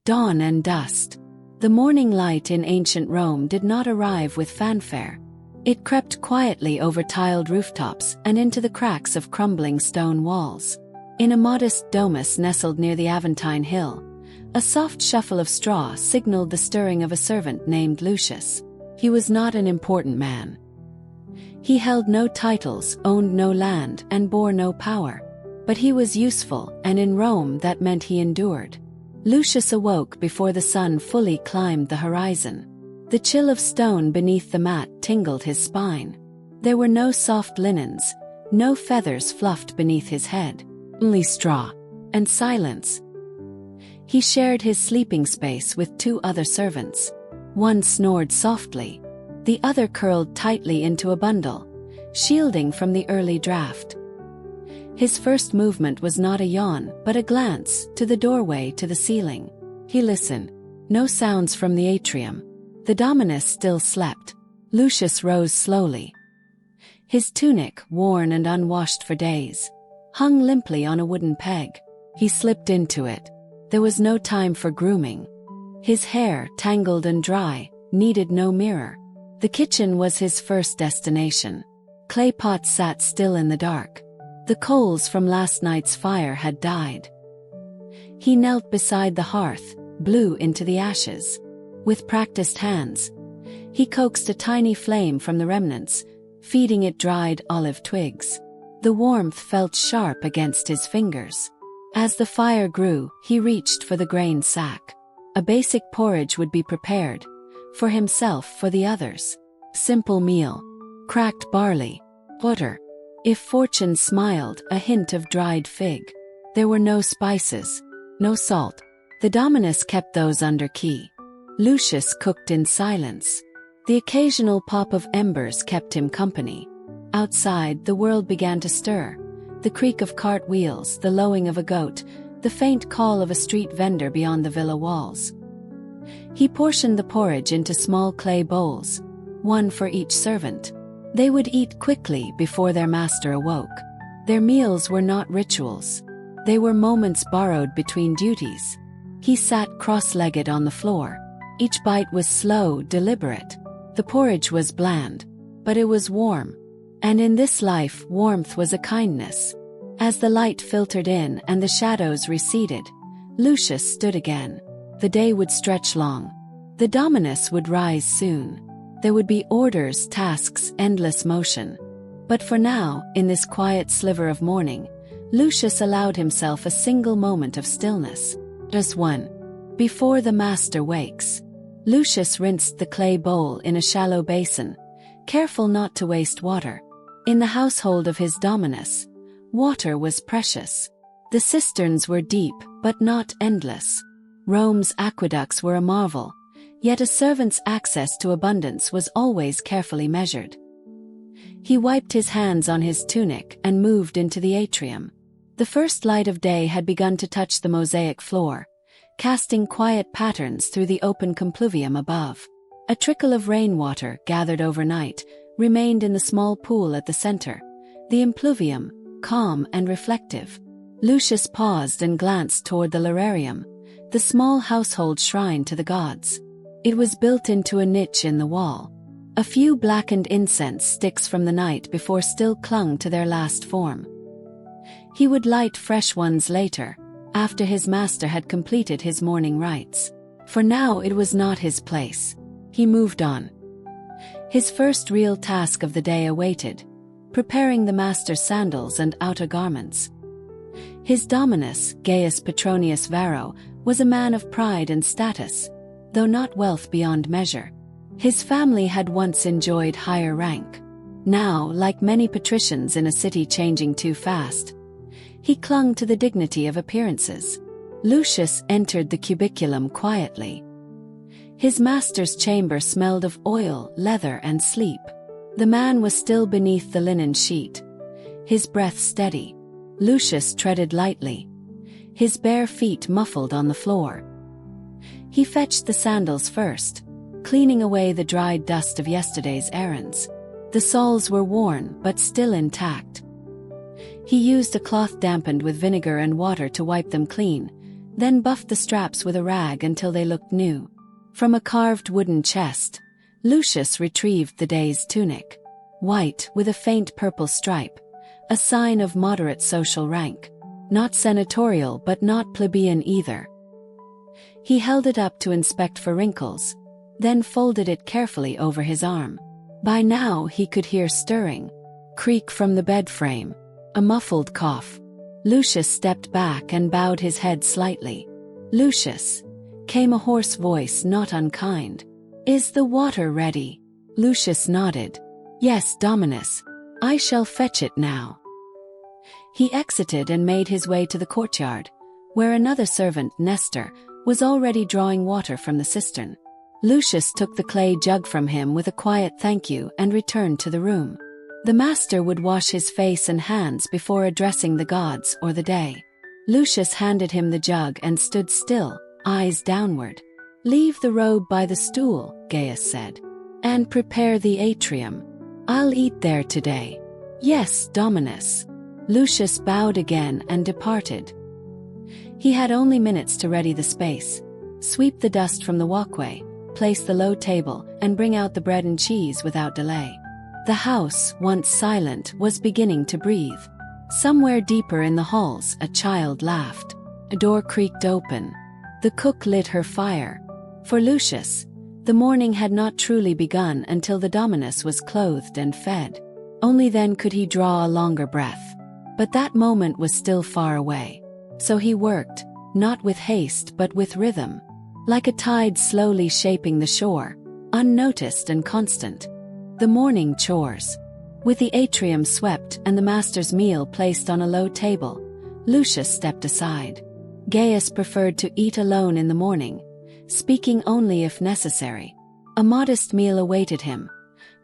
dawn and dust. The morning light in ancient Rome did not arrive with fanfare. It crept quietly over tiled rooftops and into the cracks of crumbling stone walls. In a modest domus nestled near the Aventine Hill, a soft shuffle of straw signaled the stirring of a servant named Lucius. He was not an important man. He held no titles, owned no land, and bore no power. But he was useful, and in Rome that meant he endured. Lucius awoke before the sun fully climbed the horizon. The chill of stone beneath the mat tingled his spine. There were no soft linens, no feathers fluffed beneath his head, only straw and silence. He shared his sleeping space with two other servants. One snored softly, the other curled tightly into a bundle, shielding from the early draft. His first movement was not a yawn, but a glance to the doorway to the ceiling. He listened. No sounds from the atrium. The dominus still slept. Lucius rose slowly. His tunic, worn and unwashed for days, hung limply on a wooden peg. He slipped into it. There was no time for grooming. His hair, tangled and dry, needed no mirror. The kitchen was his first destination. Clay pots sat still in the dark. The coals from last night's fire had died. He knelt beside the hearth, blew into the ashes. With practiced hands, he coaxed a tiny flame from the remnants, feeding it dried olive twigs. The warmth felt sharp against his fingers. As the fire grew, he reached for the grain sack. A basic porridge would be prepared, for himself, for the others. Simple meal. Cracked barley, butter. If fortune smiled, a hint of dried fig. There were no spices, no salt. The dominus kept those under key. Lucius cooked in silence. The occasional pop of embers kept him company. Outside, the world began to stir. The creak of cart wheels, the lowing of a goat, the faint call of a street vendor beyond the villa walls. He portioned the porridge into small clay bowls, one for each servant. They would eat quickly before their master awoke. Their meals were not rituals. They were moments borrowed between duties. He sat cross-legged on the floor. Each bite was slow, deliberate. The porridge was bland, but it was warm. And in this life, warmth was a kindness. As the light filtered in and the shadows receded, Lucius stood again. The day would stretch long. The dominus would rise soon. There would be orders, tasks, endless motion. But for now, in this quiet sliver of morning, Lucius allowed himself a single moment of stillness. Just one. Before the master wakes. Lucius rinsed the clay bowl in a shallow basin, careful not to waste water. In the household of his dominus, water was precious. The cisterns were deep, but not endless. Rome's aqueducts were a marvel. Yet a servant's access to abundance was always carefully measured. He wiped his hands on his tunic and moved into the atrium. The first light of day had begun to touch the mosaic floor, casting quiet patterns through the open compluvium above. A trickle of rainwater, gathered overnight, remained in the small pool at the center, the impluvium, calm and reflective. Lucius paused and glanced toward the lararium, the small household shrine to the gods. It was built into a niche in the wall. A few blackened incense sticks from the night before still clung to their last form. He would light fresh ones later, after his master had completed his morning rites. For now it was not his place. He moved on. His first real task of the day awaited, preparing the master's sandals and outer garments. His dominus, Gaius Petronius Varro, was a man of pride and status, though not wealth beyond measure. His family had once enjoyed higher rank. Now, like many patricians in a city changing too fast, he clung to the dignity of appearances. Lucius entered the cubiculum quietly. His master's chamber smelled of oil, leather, and sleep. The man was still beneath the linen sheet, his breath steady. Lucius treaded lightly, his bare feet muffled on the floor. He fetched the sandals first, cleaning away the dried dust of yesterday's errands. The soles were worn but still intact. He used a cloth dampened with vinegar and water to wipe them clean, then buffed the straps with a rag until they looked new. From a carved wooden chest, Lucius retrieved the day's tunic. White with a faint purple stripe, a sign of moderate social rank. Not senatorial but not plebeian either. He held it up to inspect for wrinkles, then folded it carefully over his arm. By now he could hear stirring, creak from the bed frame, a muffled cough. Lucius stepped back and bowed his head slightly. "Lucius," came a hoarse voice not unkind. "Is the water ready?" Lucius nodded. "Yes, Dominus. I shall fetch it now." He exited and made his way to the courtyard, where another servant, Nestor, was already drawing water from the cistern. Lucius took the clay jug from him with a quiet thank you and returned to the room. The master would wash his face and hands before addressing the gods or the day. Lucius handed him the jug and stood still, eyes downward. "Leave the robe by the stool," Gaius said, "and prepare the atrium. I'll eat there today." "Yes, Dominus." Lucius bowed again and departed. He had only minutes to ready the space, sweep the dust from the walkway, place the low table, and bring out the bread and cheese without delay. The house, once silent, was beginning to breathe. Somewhere deeper in the halls, a child laughed. A door creaked open. The cook lit her fire. For Lucius, the morning had not truly begun until the Dominus was clothed and fed. Only then could he draw a longer breath. But that moment was still far away. So he worked, not with haste but with rhythm. Like a tide slowly shaping the shore, unnoticed and constant. The morning chores. With the atrium swept and the master's meal placed on a low table, Lucius stepped aside. Gaius preferred to eat alone in the morning, speaking only if necessary. A modest meal awaited him.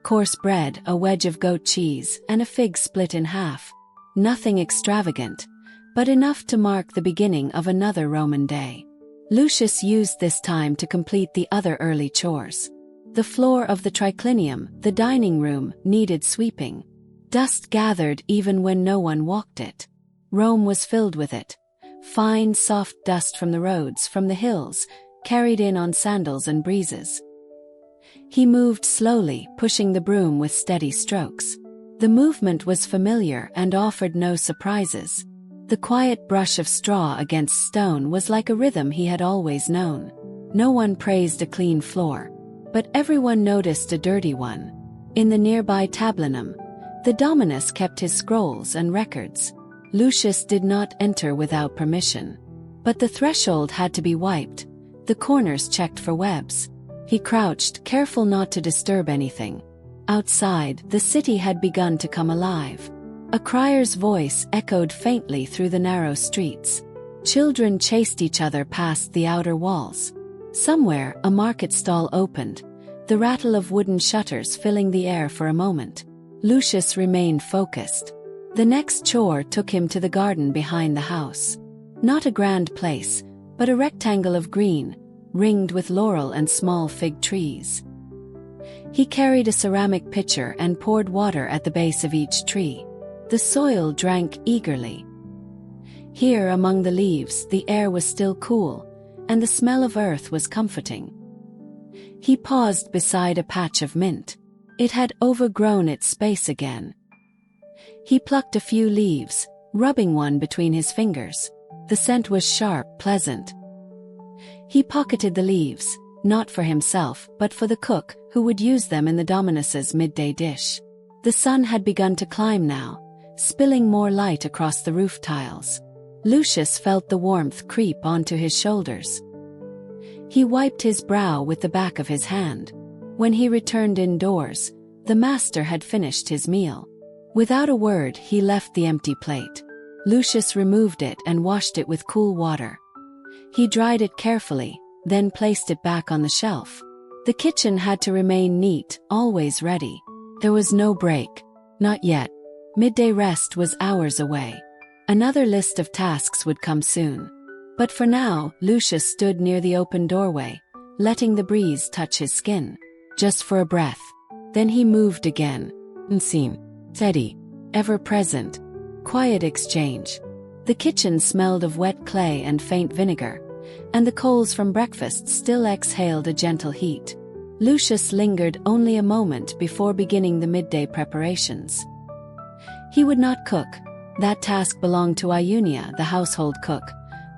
Coarse bread, a wedge of goat cheese, and a fig split in half. Nothing extravagant, but enough to mark the beginning of another Roman day. Lucius used this time to complete the other early chores. The floor of the triclinium, the dining room, needed sweeping. Dust gathered even when no one walked it. Rome was filled with it. Fine, soft dust from the roads, from the hills, carried in on sandals and breezes. He moved slowly, pushing the broom with steady strokes. The movement was familiar and offered no surprises. The quiet brush of straw against stone was like a rhythm he had always known. No one praised a clean floor, but everyone noticed a dirty one. In the nearby tablinum, the Dominus kept his scrolls and records. Lucius did not enter without permission. But the threshold had to be wiped, the corners checked for webs. He crouched, careful not to disturb anything. Outside, the city had begun to come alive. A crier's voice echoed faintly through the narrow streets. Children chased each other past the outer walls. Somewhere, a market stall opened, the rattle of wooden shutters filling the air for a moment. Lucius remained focused. The next chore took him to the garden behind the house. Not a grand place, but a rectangle of green, ringed with laurel and small fig trees. He carried a ceramic pitcher and poured water at the base of each tree. The soil drank eagerly. Here among the leaves, the air was still cool, and the smell of earth was comforting. He paused beside a patch of mint. It had overgrown its space again. He plucked a few leaves, rubbing one between his fingers. The scent was sharp, pleasant. He pocketed the leaves, not for himself, but for the cook, who would use them in the Dominus's midday dish. The sun had begun to climb now, spilling more light across the roof tiles. Lucius felt the warmth creep onto his shoulders. He wiped his brow with the back of his hand. When he returned indoors, the master had finished his meal. Without a word, he left the empty plate. Lucius removed it and washed it with cool water. He dried it carefully, then placed it back on the shelf. The kitchen had to remain neat, always ready. There was no break. Not yet. Midday rest was hours away. Another list of tasks would come soon. But for now, Lucius stood near the open doorway, letting the breeze touch his skin. Just for a breath. Then he moved again. Unseen. Steady. Ever present. Quiet exchange. The kitchen smelled of wet clay and faint vinegar, and the coals from breakfast still exhaled a gentle heat. Lucius lingered only a moment before beginning the midday preparations. He would not cook. That task belonged to Iunia, the household cook,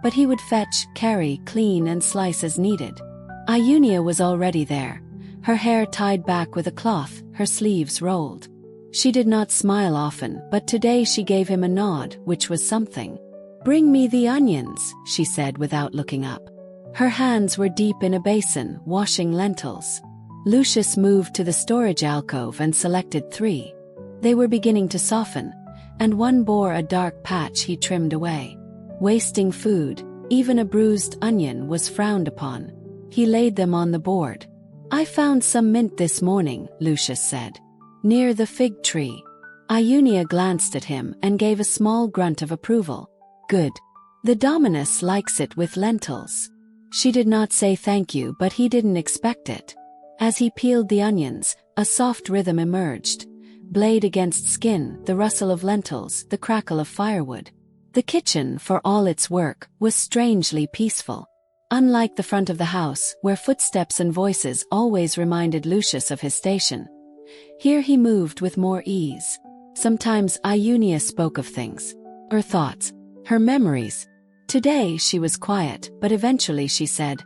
but he would fetch, carry, clean and slice as needed. Iunia was already there, her hair tied back with a cloth, her sleeves rolled. She did not smile often, but today she gave him a nod, which was something. "Bring me the onions," she said without looking up. Her hands were deep in a basin, washing lentils. Lucius moved to the storage alcove and selected 3. They were beginning to soften, and one bore a dark patch he trimmed away. Wasting food, even a bruised onion, was frowned upon. He laid them on the board. "I found some mint this morning," Lucius said. "Near the fig tree." Iunia glanced at him and gave a small grunt of approval. "Good. The Dominus likes it with lentils." She did not say thank you, but he didn't expect it. As he peeled the onions, a soft rhythm emerged. Blade against skin, the rustle of lentils, the crackle of firewood. The kitchen, for all its work, was strangely peaceful. Unlike the front of the house, where footsteps and voices always reminded Lucius of his station, here he moved with more ease. Sometimes Iunia spoke of things, her thoughts, her memories. Today she was quiet, but eventually she said,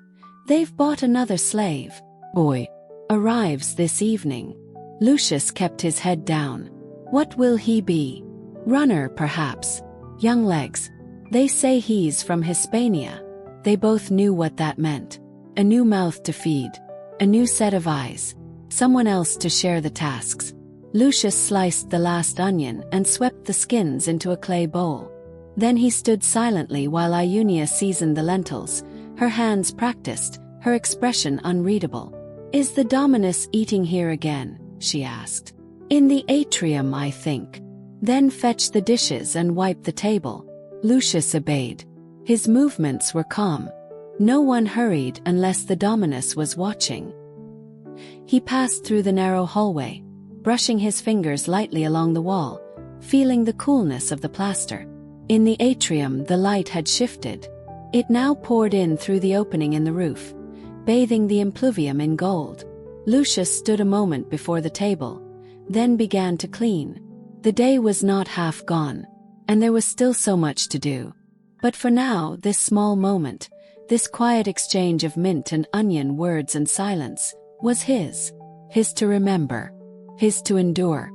"They've bought another slave. Boy. Arrives this evening." Lucius kept his head down. "What will he be? Runner, perhaps. Young legs. They say he's from Hispania." They both knew what that meant. A new mouth to feed. A new set of eyes. Someone else to share the tasks. Lucius sliced the last onion and swept the skins into a clay bowl. Then he stood silently while Iunia seasoned the lentils, her hands practiced, her expression unreadable. "Is the Dominus eating here again?" she asked. "In the atrium, I think." "Then fetch the dishes and wipe the table." Lucius obeyed. His movements were calm. No one hurried unless the Dominus was watching. He passed through the narrow hallway, brushing his fingers lightly along the wall, feeling the coolness of the plaster. In the atrium the light had shifted. It now poured in through the opening in the roof, bathing the impluvium in gold. Lucius stood a moment before the table, then began to clean. The day was not half gone, and there was still so much to do. But for now, this small moment, this quiet exchange of mint and onion words and silence, was his. His to remember. His to endure.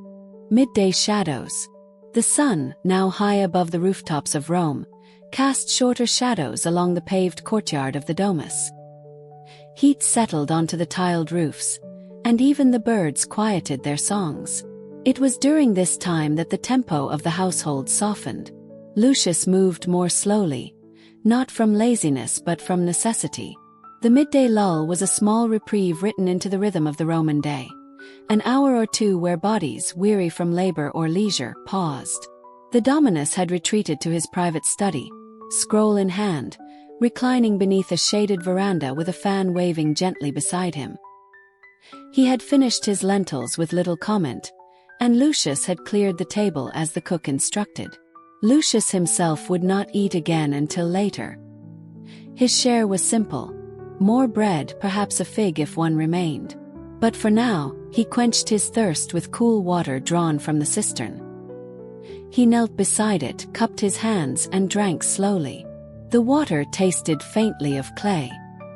Midday shadows. The sun, now high above the rooftops of Rome, cast shorter shadows along the paved courtyard of the Domus. Heat settled onto the tiled roofs, and even the birds quieted their songs. It was during this time that the tempo of the household softened. Lucius moved more slowly, not from laziness but from necessity. The midday lull was a small reprieve written into the rhythm of the Roman day. An hour or two where bodies, weary from labor or leisure, paused. The Dominus had retreated to his private study, scroll in hand, reclining beneath a shaded veranda with a fan waving gently beside him. He had finished his lentils with little comment, and Lucius had cleared the table as the cook instructed. Lucius himself would not eat again until later. His share was simple. More bread, perhaps a fig if one remained. But for now, he quenched his thirst with cool water drawn from the cistern. He knelt beside it, cupped his hands and drank slowly. The water tasted faintly of clay.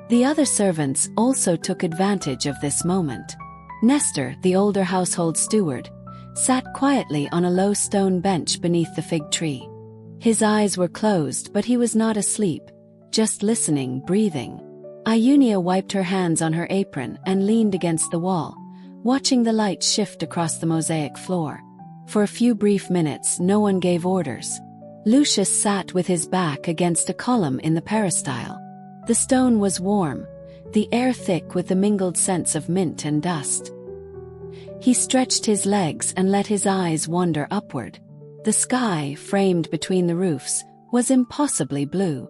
The other servants also took advantage of this moment. Nestor, the older household steward, sat quietly on a low stone bench beneath the fig tree. His eyes were closed, but he was not asleep, just listening, breathing. Iunia wiped her hands on her apron and leaned against the wall, watching the light shift across the mosaic floor. For a few brief minutes no one gave orders. Lucius sat with his back against a column in the peristyle. The stone was warm, the air thick with the mingled scents of mint and dust. He stretched his legs and let his eyes wander upward. The sky, framed between the roofs, was impossibly blue.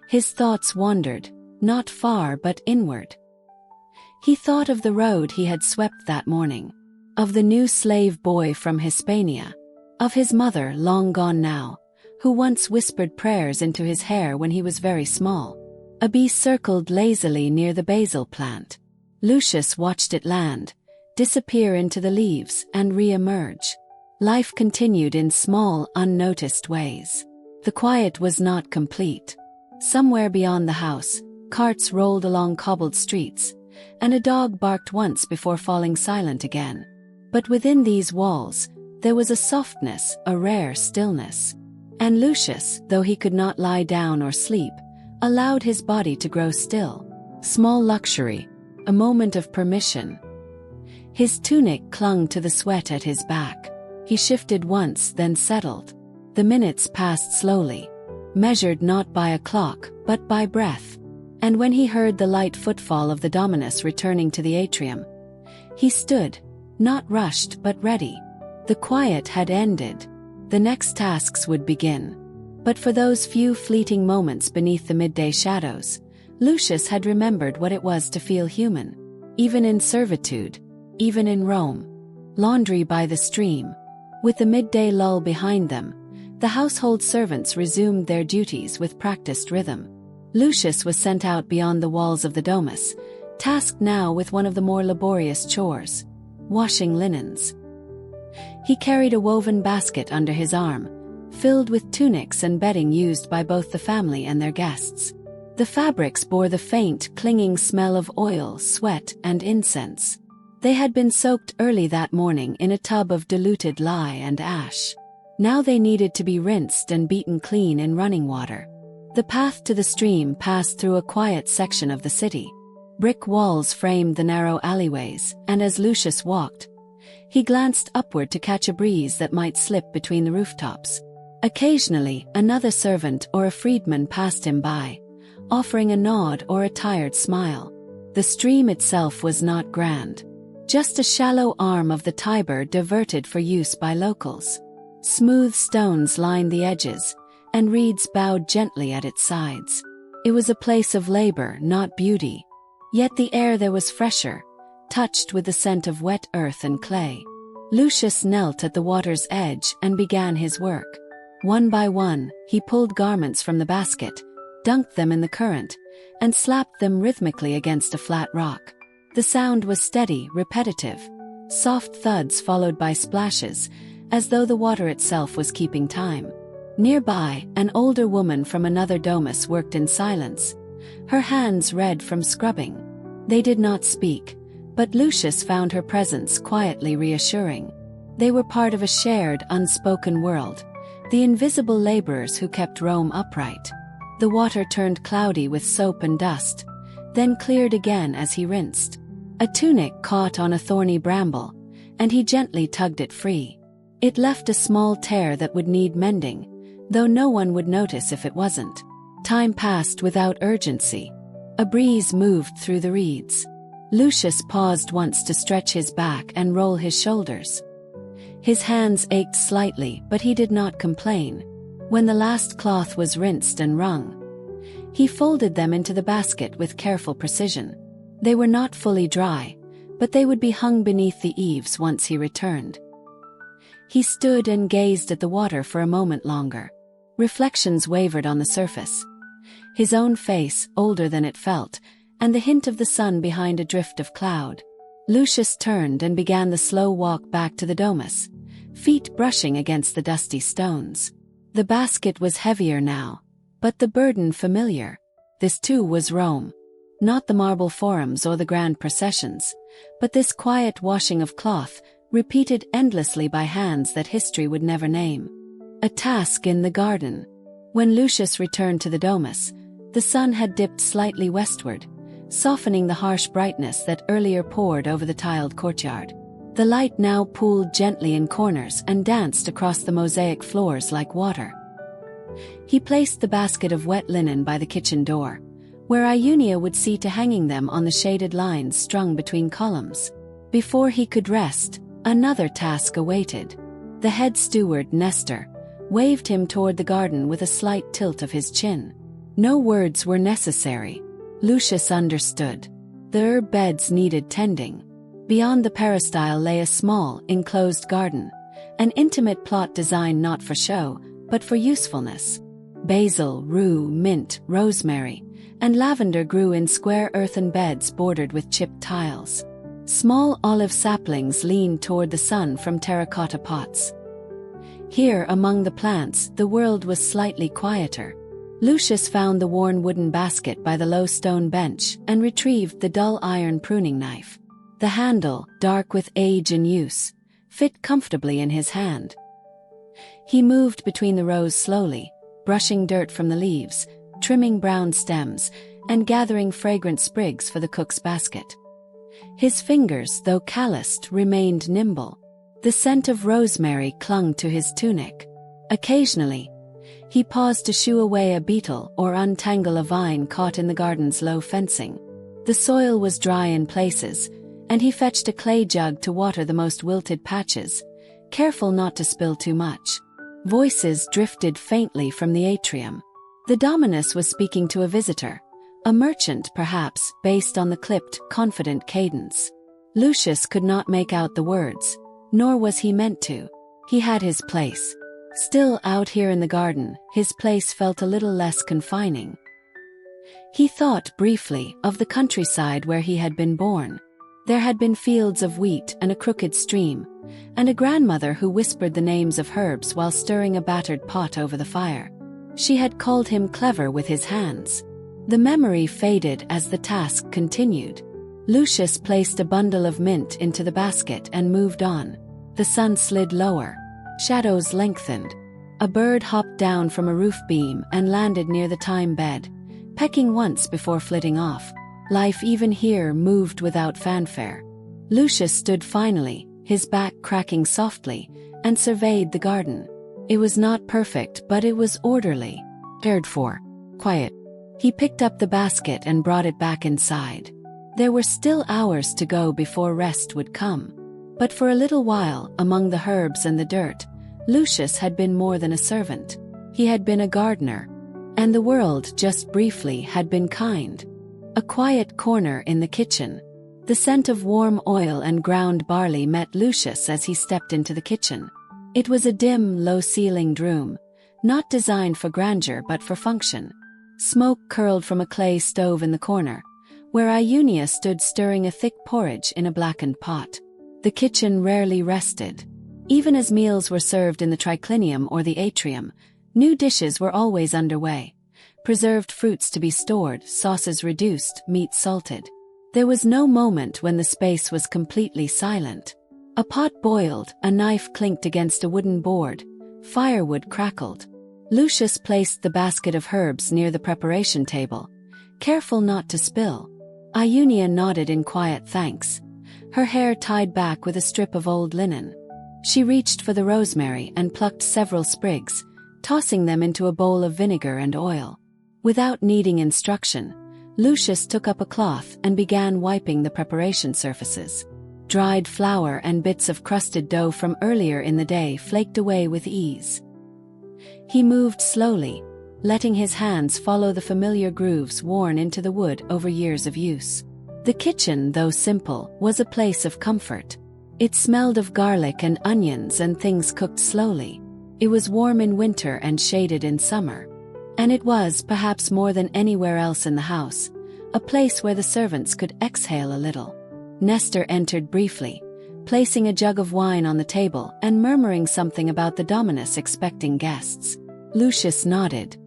His thoughts wandered, not far but inward. He thought of the road he had swept that morning, of the new slave boy from Hispania, of his mother, long gone now, who once whispered prayers into his hair when he was very small. A bee circled lazily near the basil plant. Lucius watched it land, disappear into the leaves, and re-emerge. Life continued in small, unnoticed ways. The quiet was not complete. Somewhere beyond the house, carts rolled along cobbled streets, and a dog barked once before falling silent again. But within these walls, there was a softness, a rare stillness. And Lucius, though he could not lie down or sleep, allowed his body to grow still. Small luxury, a moment of permission. His tunic clung to the sweat at his back. He shifted once, then settled. The minutes passed slowly, measured not by a clock, but by breath. And when he heard the light footfall of the Dominus returning to the atrium, he stood, not rushed but ready. The quiet had ended. The next tasks would begin. But for those few fleeting moments beneath the midday shadows, Lucius had remembered what it was to feel human. Even in servitude, even in Rome. Laundry by the stream. With the midday lull behind them, the household servants resumed their duties with practiced rhythm. Lucius was sent out beyond the walls of the domus, tasked now with one of the more laborious chores: washing linens. He carried a woven basket under his arm, filled with tunics and bedding used by both the family and their guests. The fabrics bore the faint, clinging smell of oil, sweat, and incense. They had been soaked early that morning in a tub of diluted lye and ash. Now they needed to be rinsed and beaten clean in running water. The path to the stream passed through a quiet section of the city. Brick walls framed the narrow alleyways, and as Lucius walked, he glanced upward to catch a breeze that might slip between the rooftops. Occasionally, another servant or a freedman passed him by, offering a nod or a tired smile. The stream itself was not grand. Just a shallow arm of the Tiber diverted for use by locals. Smooth stones lined the edges, and reeds bowed gently at its sides. It was a place of labor, not beauty. Yet the air there was fresher, touched with the scent of wet earth and clay. Lucius knelt at the water's edge and began his work. One by one, he pulled garments from the basket, dunked them in the current, and slapped them rhythmically against a flat rock. The sound was steady, repetitive, soft thuds followed by splashes, as though the water itself was keeping time. Nearby, an older woman from another domus worked in silence, her hands red from scrubbing. They did not speak, but Lucius found her presence quietly reassuring. They were part of a shared, unspoken world, the invisible laborers who kept Rome upright. The water turned cloudy with soap and dust, then cleared again as he rinsed. A tunic caught on a thorny bramble, and he gently tugged it free. It left a small tear that would need mending, though no one would notice if it wasn't. Time passed without urgency. A breeze moved through the reeds. Lucius paused once to stretch his back and roll his shoulders. His hands ached slightly, but he did not complain. When the last cloth was rinsed and wrung, he folded them into the basket with careful precision. They were not fully dry, but they would be hung beneath the eaves once he returned. He stood and gazed at the water for a moment longer. Reflections wavered on the surface. His own face, older than it felt, and the hint of the sun behind a drift of cloud. Lucius turned and began the slow walk back to the domus, feet brushing against the dusty stones. The basket was heavier now, but the burden familiar. This too was Rome. Not the marble forums or the grand processions, but this quiet washing of cloth, repeated endlessly by hands that history would never name. A task in the garden. When Lucius returned to the domus, the sun had dipped slightly westward, softening the harsh brightness that earlier poured over the tiled courtyard. The light now pooled gently in corners and danced across the mosaic floors like water. He placed the basket of wet linen by the kitchen door, where Iunia would see to hanging them on the shaded lines strung between columns. Before he could rest, another task awaited. The head steward, Nestor, waved him toward the garden with a slight tilt of his chin. No words were necessary. Lucius understood. The herb beds needed tending. Beyond the peristyle lay a small, enclosed garden, an intimate plot designed not for show, but for usefulness. Basil, rue, mint, rosemary, and lavender grew in square earthen beds bordered with chipped tiles. Small olive saplings leaned toward the sun from terracotta pots. Here, among the plants, the world was slightly quieter. Lucius found the worn wooden basket by the low stone bench and retrieved the dull iron pruning knife. The handle, dark with age and use, fit comfortably in his hand. He moved between the rows slowly, brushing dirt from the leaves, trimming brown stems, and gathering fragrant sprigs for the cook's basket. His fingers, though calloused, remained nimble. The scent of rosemary clung to his tunic. Occasionally, he paused to shoo away a beetle or untangle a vine caught in the garden's low fencing. The soil was dry in places, and he fetched a clay jug to water the most wilted patches, careful not to spill too much. Voices drifted faintly from the atrium. The Dominus was speaking to a visitor, a merchant perhaps, based on the clipped, confident cadence. Lucius could not make out the words, nor was he meant to. He had his place. Still, out here in the garden, his place felt a little less confining. He thought briefly of the countryside where he had been born. There had been fields of wheat and a crooked stream, and a grandmother who whispered the names of herbs while stirring a battered pot over the fire. She had called him clever with his hands. The memory faded as the task continued. Lucius placed a bundle of mint into the basket and moved on. The sun slid lower. Shadows lengthened. A bird hopped down from a roof beam and landed near the thyme bed, pecking once before flitting off. Life even here moved without fanfare. Lucius stood finally, his back cracking softly, and surveyed the garden. It was not perfect, but it was orderly, cared for, quiet. He picked up the basket and brought it back inside. There were still hours to go before rest would come. But for a little while, among the herbs and the dirt, Lucius had been more than a servant. He had been a gardener. And the world, just briefly, had been kind. A quiet corner in the kitchen. The scent of warm oil and ground barley met Lucius as he stepped into the kitchen. It was a dim, low-ceilinged room, not designed for grandeur but for function. Smoke curled from a clay stove in the corner, where Iunia stood stirring a thick porridge in a blackened pot. The kitchen rarely rested. Even as meals were served in the triclinium or the atrium, new dishes were always underway. Preserved fruits to be stored, sauces reduced, meat salted. There was no moment when the space was completely silent. A pot boiled, a knife clinked against a wooden board, firewood crackled. Lucius placed the basket of herbs near the preparation table, careful not to spill. Iunia nodded in quiet thanks, her hair tied back with a strip of old linen. She reached for the rosemary and plucked several sprigs, tossing them into a bowl of vinegar and oil. Without needing instruction, Lucius took up a cloth and began wiping the preparation surfaces. Dried flour and bits of crusted dough from earlier in the day flaked away with ease. He moved slowly, letting his hands follow the familiar grooves worn into the wood over years of use. The kitchen, though simple, was a place of comfort. It smelled of garlic and onions and things cooked slowly. It was warm in winter and shaded in summer. And it was, perhaps more than anywhere else in the house, a place where the servants could exhale a little. Nestor entered briefly, placing a jug of wine on the table and murmuring something about the Dominus expecting guests. Lucius nodded.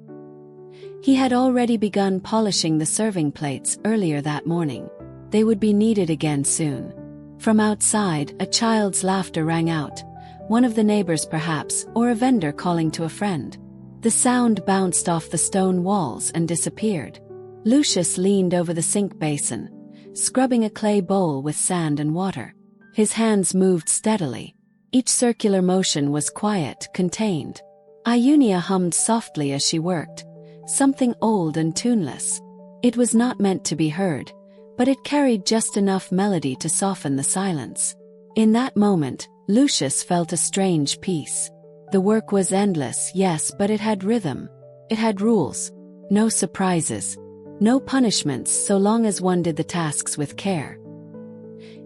He had already begun polishing the serving plates earlier that morning. They would be needed again soon. From outside, a child's laughter rang out, one of the neighbors perhaps, or a vendor calling to a friend. The sound bounced off the stone walls and disappeared. Lucius leaned over the sink basin, scrubbing a clay bowl with sand and water. His hands moved steadily. Each circular motion was quiet, contained. Iunia hummed softly as she worked, something old and tuneless. It was not meant to be heard, but it carried just enough melody to soften the silence. In that moment, Lucius felt a strange peace. The work was endless, yes, but it had rhythm. It had rules. No surprises. No punishments so long as one did the tasks with care.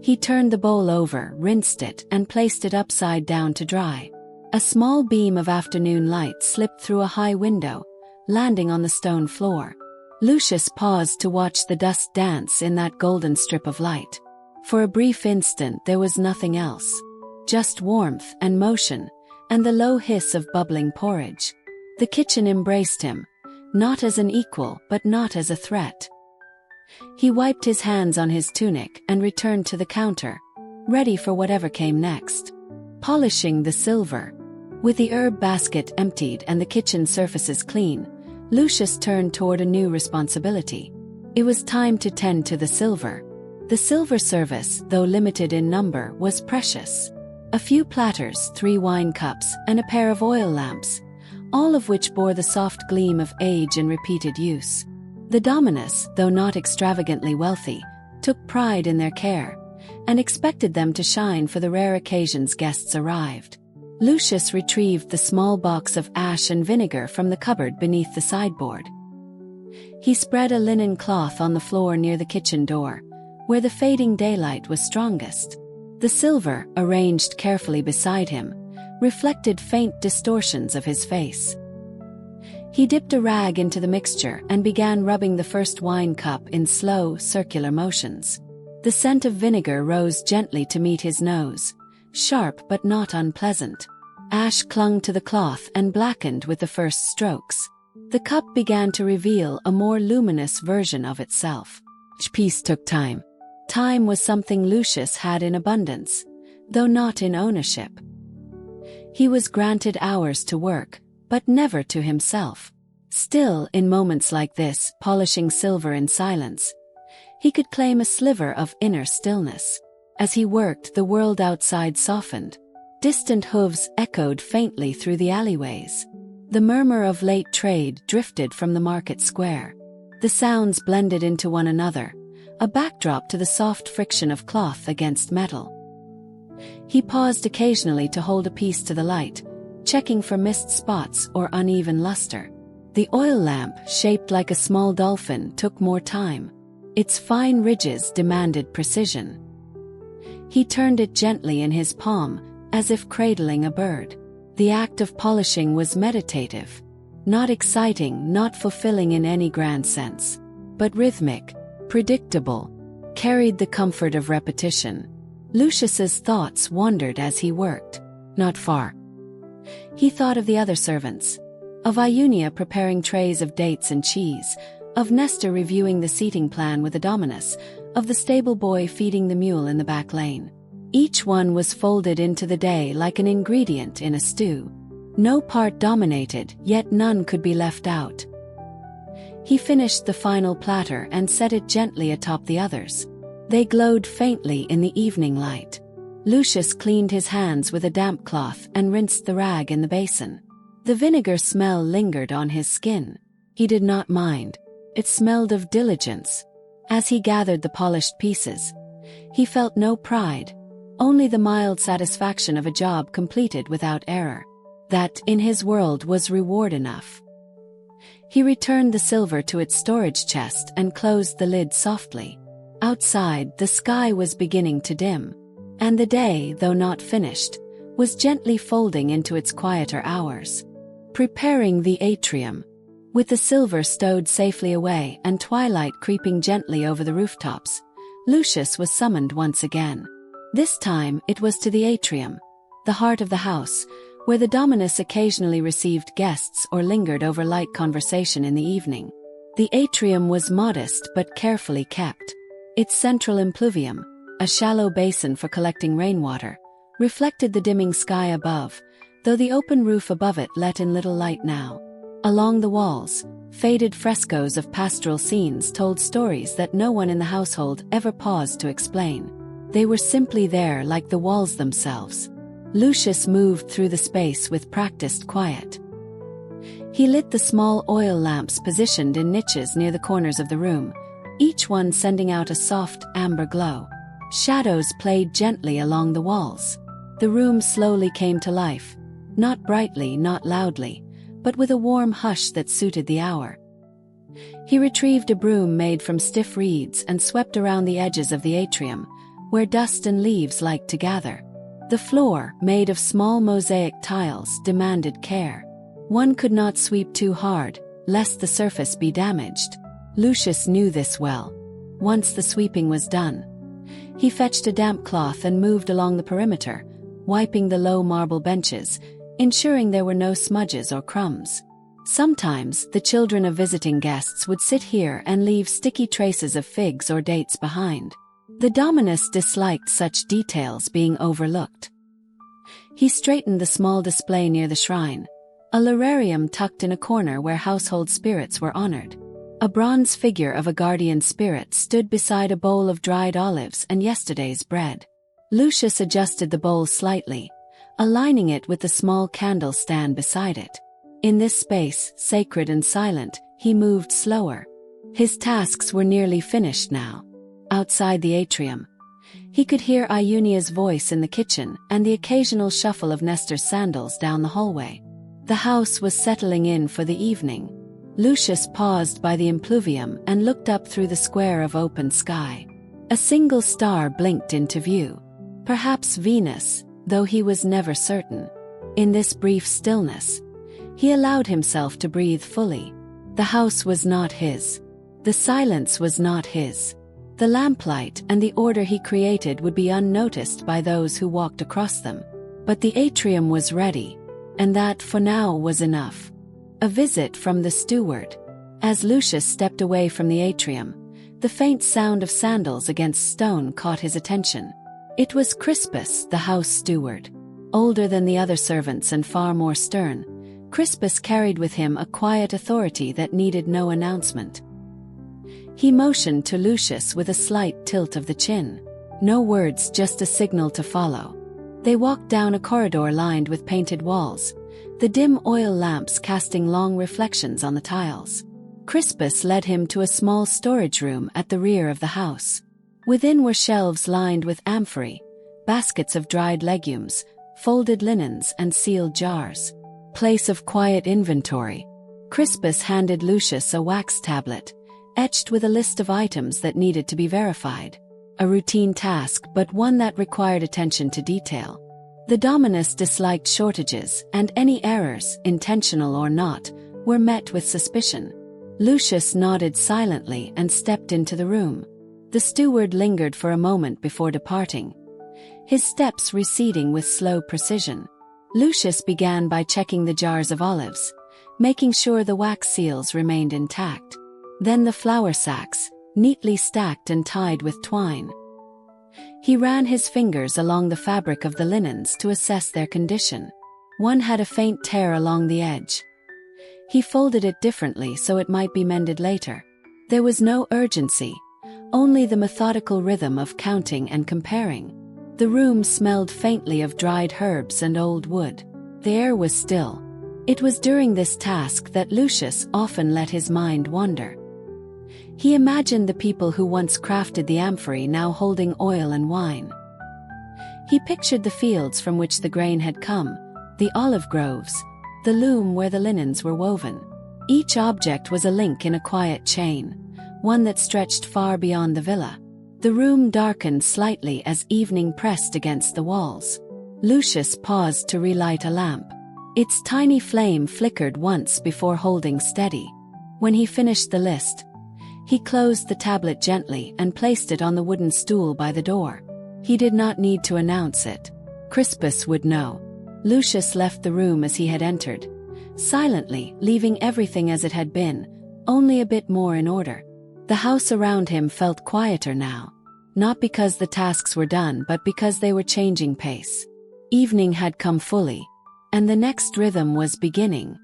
He turned the bowl over, rinsed it, and placed it upside down to dry. A small beam of afternoon light slipped through a high window, landing on the stone floor. Lucius paused to watch the dust dance in that golden strip of light. For a brief instant there was nothing else. Just warmth and motion, and the low hiss of bubbling porridge. The kitchen embraced him, not as an equal but not as a threat. He wiped his hands on his tunic and returned to the counter, ready for whatever came next. Polishing the silver. With the herb basket emptied and the kitchen surfaces clean, Lucius turned toward a new responsibility. It was time to tend to the silver. The silver service, though limited in number, was precious. A few platters, 3 wine cups, and a pair of oil lamps, all of which bore the soft gleam of age and repeated use. The Dominus, though not extravagantly wealthy, took pride in their care, and expected them to shine for the rare occasions guests arrived. Lucius retrieved the small box of ash and vinegar from the cupboard beneath the sideboard. He spread a linen cloth on the floor near the kitchen door, where the fading daylight was strongest. The silver, arranged carefully beside him, reflected faint distortions of his face. He dipped a rag into the mixture and began rubbing the first wine cup in slow, circular motions. The scent of vinegar rose gently to meet his nose, sharp but not unpleasant. Ash clung to the cloth and blackened with the first strokes. The cup began to reveal a more luminous version of itself. Each piece took time. Time was something Lucius had in abundance, though not in ownership. He was granted hours to work, but never to himself. Still, in moments like this, polishing silver in silence, he could claim a sliver of inner stillness. As he worked, the world outside softened. Distant hooves echoed faintly through the alleyways. The murmur of late trade drifted from the market square. The sounds blended into one another, a backdrop to the soft friction of cloth against metal. He paused occasionally to hold a piece to the light, checking for missed spots or uneven luster. The oil lamp, shaped like a small dolphin, took more time. Its fine ridges demanded precision. He turned it gently in his palm, as if cradling a bird. The act of polishing was meditative. Not exciting, not fulfilling in any grand sense, but rhythmic, predictable, carried the comfort of repetition. Lucius's thoughts wandered as he worked. Not far. He thought of the other servants. Of Iunia preparing trays of dates and cheese, of Nestor reviewing the seating plan with the Dominus, of the stable boy feeding the mule in the back lane. Each one was folded into the day like an ingredient in a stew. No part dominated, yet none could be left out. He finished the final platter and set it gently atop the others. They glowed faintly in the evening light. Lucius cleaned his hands with a damp cloth and rinsed the rag in the basin. The vinegar smell lingered on his skin. He did not mind. It smelled of diligence. As he gathered the polished pieces, he felt no pride, only the mild satisfaction of a job completed without error. That, in his world, was reward enough. He returned the silver to its storage chest and closed the lid softly. Outside, the sky was beginning to dim, and the day, though not finished, was gently folding into its quieter hours. Preparing the atrium. With the silver stowed safely away and twilight creeping gently over the rooftops, Lucius was summoned once again. This time it was to the atrium, the heart of the house, where the Dominus occasionally received guests or lingered over light conversation in the evening. The atrium was modest but carefully kept. Its central impluvium, a shallow basin for collecting rainwater, reflected the dimming sky above, though the open roof above it let in little light now. Along the walls, faded frescoes of pastoral scenes told stories that no one in the household ever paused to explain. They were simply there, like the walls themselves. Lucius moved through the space with practiced quiet. He lit the small oil lamps positioned in niches near the corners of the room, each one sending out a soft, amber glow. Shadows played gently along the walls. The room slowly came to life, not brightly, not loudly, but with a warm hush that suited the hour. He retrieved a broom made from stiff reeds and swept around the edges of the atrium, where dust and leaves liked to gather. The floor, made of small mosaic tiles, demanded care. One could not sweep too hard, lest the surface be damaged. Lucius knew this well. Once the sweeping was done, he fetched a damp cloth and moved along the perimeter, wiping the low marble benches, ensuring there were no smudges or crumbs. Sometimes, the children of visiting guests would sit here and leave sticky traces of figs or dates behind. The Dominus disliked such details being overlooked. He straightened the small display near the shrine, a lararium tucked in a corner where household spirits were honored. A bronze figure of a guardian spirit stood beside a bowl of dried olives and yesterday's bread. Lucius adjusted the bowl slightly, aligning it with the small candle stand beside it. In this space, sacred and silent, he moved slower. His tasks were nearly finished now. Outside the atrium, he could hear Iunia's voice in the kitchen and the occasional shuffle of Nestor's sandals down the hallway. The house was settling in for the evening. Lucius paused by the impluvium and looked up through the square of open sky. A single star blinked into view. Perhaps Venus, though he was never certain. In this brief stillness, he allowed himself to breathe fully. The house was not his. The silence was not his. The lamplight and the order he created would be unnoticed by those who walked across them. But the atrium was ready, and that for now was enough. A visit from the steward. As Lucius stepped away from the atrium, the faint sound of sandals against stone caught his attention. It was Crispus, the house steward. Older than the other servants and far more stern, Crispus carried with him a quiet authority that needed no announcement. He motioned to Lucius with a slight tilt of the chin. No words, just a signal to follow. They walked down a corridor lined with painted walls, the dim oil lamps casting long reflections on the tiles. Crispus led him to a small storage room at the rear of the house. Within were shelves lined with amphorae, baskets of dried legumes, folded linens and sealed jars. Place of quiet inventory. Crispus handed Lucius a wax tablet, etched with a list of items that needed to be verified. A routine task, but one that required attention to detail. The Dominus disliked shortages, and any errors, intentional or not, were met with suspicion. Lucius nodded silently and stepped into the room. The steward lingered for a moment before departing, his steps receding with slow precision. Lucius began by checking the jars of olives, making sure the wax seals remained intact. Then the flour sacks, neatly stacked and tied with twine. He ran his fingers along the fabric of the linens to assess their condition. One had a faint tear along the edge. He folded it differently so it might be mended later. There was no urgency, only the methodical rhythm of counting and comparing. The room smelled faintly of dried herbs and old wood. The air was still. It was during this task that Lucius often let his mind wander. He imagined the people who once crafted the amphorae now holding oil and wine. He pictured the fields from which the grain had come, the olive groves, the loom where the linens were woven. Each object was a link in a quiet chain, one that stretched far beyond the villa. The room darkened slightly as evening pressed against the walls. Lucius paused to relight a lamp. Its tiny flame flickered once before holding steady. When he finished the list, he closed the tablet gently and placed it on the wooden stool by the door. He did not need to announce it. Crispus would know. Lucius left the room as he had entered, silently, leaving everything as it had been, only a bit more in order. The house around him felt quieter now, not because the tasks were done but because they were changing pace. Evening had come fully, and the next rhythm was beginning.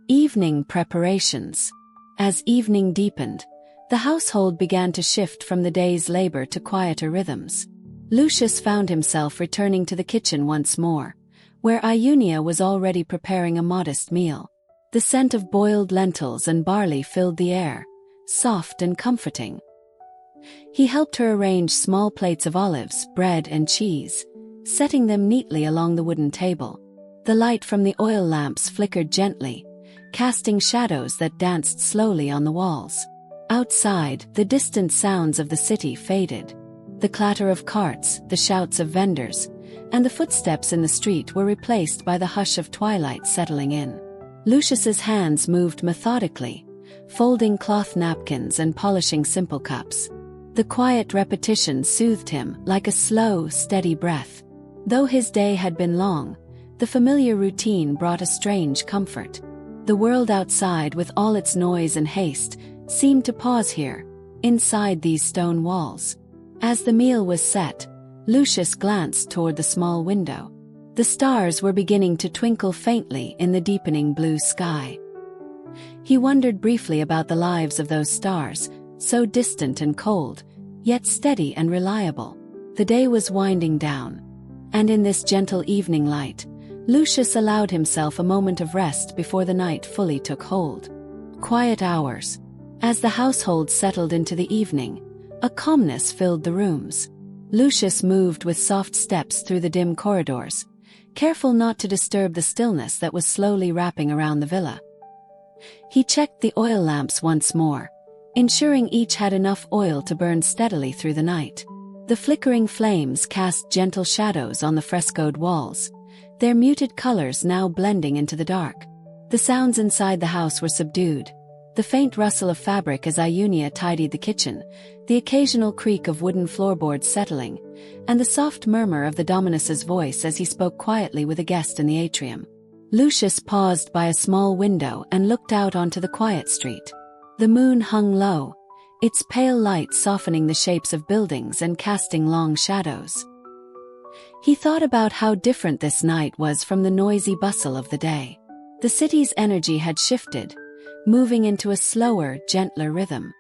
Evening preparations. As evening deepened, the household began to shift from the day's labor to quieter rhythms. Lucius found himself returning to the kitchen once more, where Iunia was already preparing a modest meal. The scent of boiled lentils and barley filled the air, soft and comforting. He helped her arrange small plates of olives, bread and cheese, setting them neatly along the wooden table. The light from the oil lamps flickered gently, casting shadows that danced slowly on the walls. Outside, the distant sounds of the city faded. The clatter of carts, the shouts of vendors, and the footsteps in the street were replaced by the hush of twilight settling in. Lucius's hands moved methodically, folding cloth napkins and polishing simple cups. The quiet repetition soothed him like a slow, steady breath. Though his day had been long, the familiar routine brought a strange comfort. The world outside, with all its noise and haste, seemed to pause here, inside these stone walls. As the meal was set, Lucius glanced toward the small window. The stars were beginning to twinkle faintly in the deepening blue sky. He wondered briefly about the lives of those stars, so distant and cold, yet steady and reliable. The day was winding down, and in this gentle evening light, Lucius allowed himself a moment of rest before the night fully took hold. Quiet hours. As the household settled into the evening, a calmness filled the rooms. Lucius moved with soft steps through the dim corridors, careful not to disturb the stillness that was slowly wrapping around the villa. He checked the oil lamps once more, ensuring each had enough oil to burn steadily through the night. The flickering flames cast gentle shadows on the frescoed walls, their muted colors now blending into the dark. The sounds inside the house were subdued. The faint rustle of fabric as Iunia tidied the kitchen, the occasional creak of wooden floorboards settling, and the soft murmur of the Dominus's voice as he spoke quietly with a guest in the atrium. Lucius paused by a small window and looked out onto the quiet street. The moon hung low, its pale light softening the shapes of buildings and casting long shadows. He thought about how different this night was from the noisy bustle of the day. The city's energy had shifted, moving into a slower, gentler rhythm.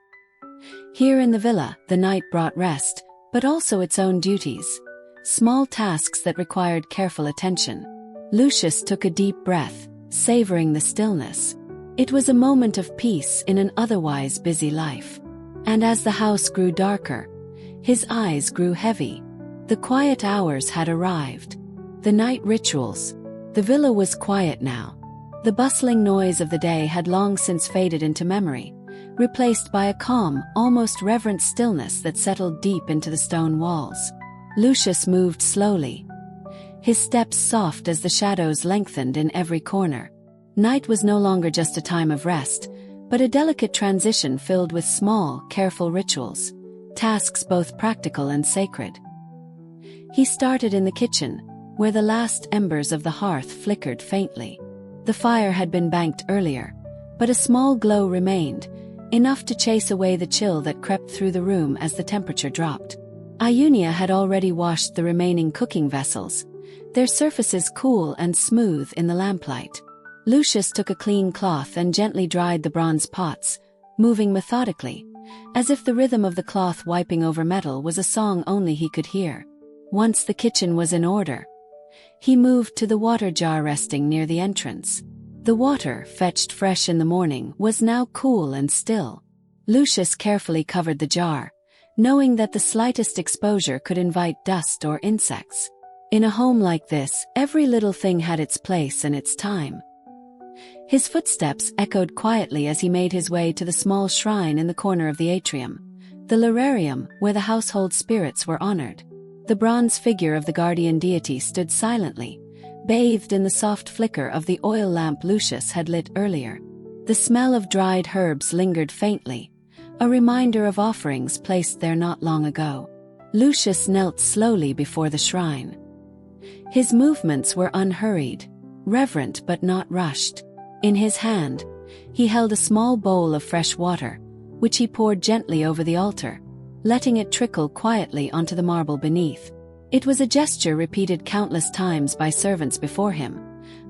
Here in the villa, the night brought rest, but also its own duties, small tasks that required careful attention. Lucius took a deep breath, savoring the stillness. It was a moment of peace in an otherwise busy life. And as the house grew darker, his eyes grew heavy. The quiet hours had arrived. The night rituals. The villa was quiet now. The bustling noise of the day had long since faded into memory, replaced by a calm, almost reverent stillness that settled deep into the stone walls. Lucius moved slowly, his steps soft as the shadows lengthened in every corner. Night was no longer just a time of rest, but a delicate transition filled with small, careful rituals, tasks both practical and sacred. He started in the kitchen, where the last embers of the hearth flickered faintly. The fire had been banked earlier, but a small glow remained, enough to chase away the chill that crept through the room as the temperature dropped. Iunia had already washed the remaining cooking vessels, their surfaces cool and smooth in the lamplight. Lucius took a clean cloth and gently dried the bronze pots, moving methodically, as if the rhythm of the cloth wiping over metal was a song only he could hear. Once the kitchen was in order, he moved to the water jar resting near the entrance. The water, fetched fresh in the morning, was now cool and still. Lucius carefully covered the jar, knowing that the slightest exposure could invite dust or insects. In a home like this, every little thing had its place and its time. His footsteps echoed quietly as he made his way to the small shrine in the corner of the atrium, the lararium where the household spirits were honored. The bronze figure of the guardian deity stood silently, bathed in the soft flicker of the oil lamp Lucius had lit earlier. The smell of dried herbs lingered faintly, a reminder of offerings placed there not long ago. Lucius knelt slowly before the shrine. His movements were unhurried, reverent but not rushed. In his hand, he held a small bowl of fresh water, which he poured gently over the altar, letting it trickle quietly onto the marble beneath. It was a gesture repeated countless times by servants before him,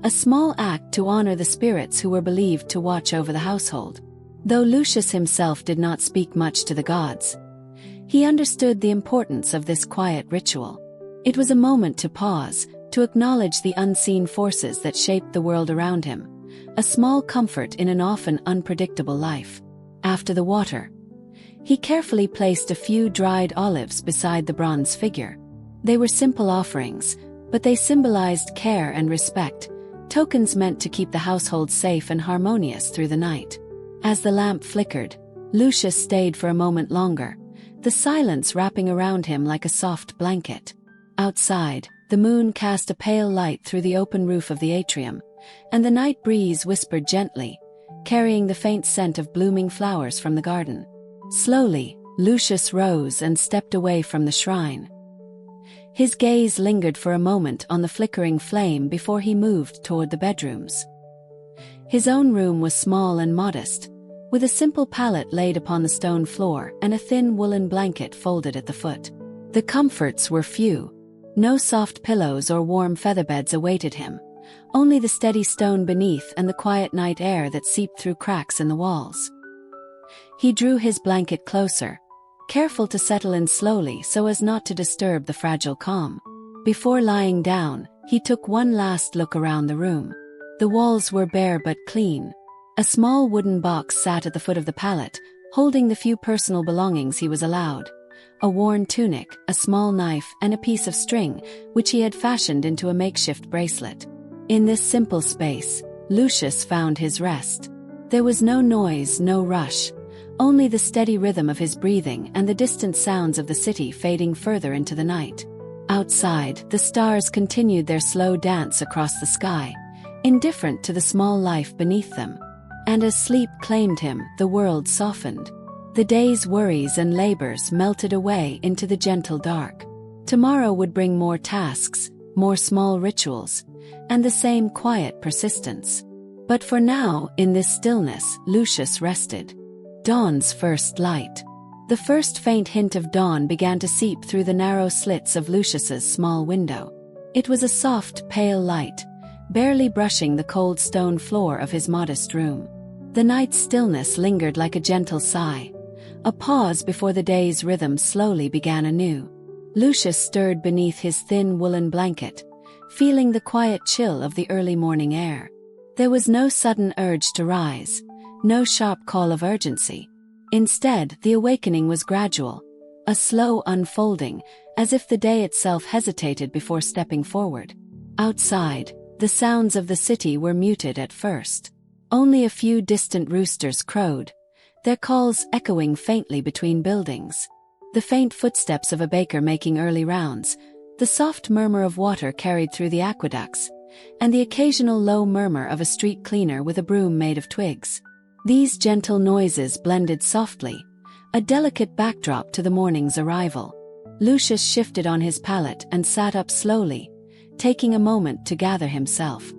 a small act to honor the spirits who were believed to watch over the household. Though Lucius himself did not speak much to the gods, he understood the importance of this quiet ritual. It was a moment to pause, to acknowledge the unseen forces that shaped the world around him, a small comfort in an often unpredictable life. After the water, he carefully placed a few dried olives beside the bronze figure. They were simple offerings, but they symbolized care and respect, tokens meant to keep the household safe and harmonious through the night. As the lamp flickered, Lucius stayed for a moment longer, the silence wrapping around him like a soft blanket. Outside, the moon cast a pale light through the open roof of the atrium, and the night breeze whispered gently, carrying the faint scent of blooming flowers from the garden. Slowly, Lucius rose and stepped away from the shrine. His gaze lingered for a moment on the flickering flame before he moved toward the bedrooms. His own room was small and modest, with a simple pallet laid upon the stone floor and a thin woolen blanket folded at the foot. The comforts were few. No soft pillows or warm featherbeds awaited him, only the steady stone beneath and the quiet night air that seeped through cracks in the walls. He drew his blanket closer, careful to settle in slowly so as not to disturb the fragile calm. Before lying down, he took one last look around the room. The walls were bare but clean. A small wooden box sat at the foot of the pallet, holding the few personal belongings he was allowed: a worn tunic, a small knife, and a piece of string, which he had fashioned into a makeshift bracelet. In this simple space, Lucius found his rest. There was no noise, no rush, only the steady rhythm of his breathing and the distant sounds of the city fading further into the night. Outside, the stars continued their slow dance across the sky, indifferent to the small life beneath them. And as sleep claimed him, the world softened. The day's worries and labors melted away into the gentle dark. Tomorrow would bring more tasks, more small rituals, and the same quiet persistence. But for now, in this stillness, Lucius rested. Dawn's first light. The first faint hint of dawn began to seep through the narrow slits of Lucius's small window. It was a soft, pale light, barely brushing the cold stone floor of his modest room. The night's stillness lingered like a gentle sigh, a pause before the day's rhythm slowly began anew. Lucius stirred beneath his thin woolen blanket, feeling the quiet chill of the early morning air. There was no sudden urge to rise, no sharp call of urgency. Instead, the awakening was gradual, a slow unfolding, as if the day itself hesitated before stepping forward. Outside, the sounds of the city were muted at first. Only a few distant roosters crowed, their calls echoing faintly between buildings. The faint footsteps of a baker making early rounds, the soft murmur of water carried through the aqueducts, and the occasional low murmur of a street cleaner with a broom made of twigs. These gentle noises blended softly, a delicate backdrop to the morning's arrival. Lucius shifted on his pallet and sat up slowly, taking a moment to gather himself.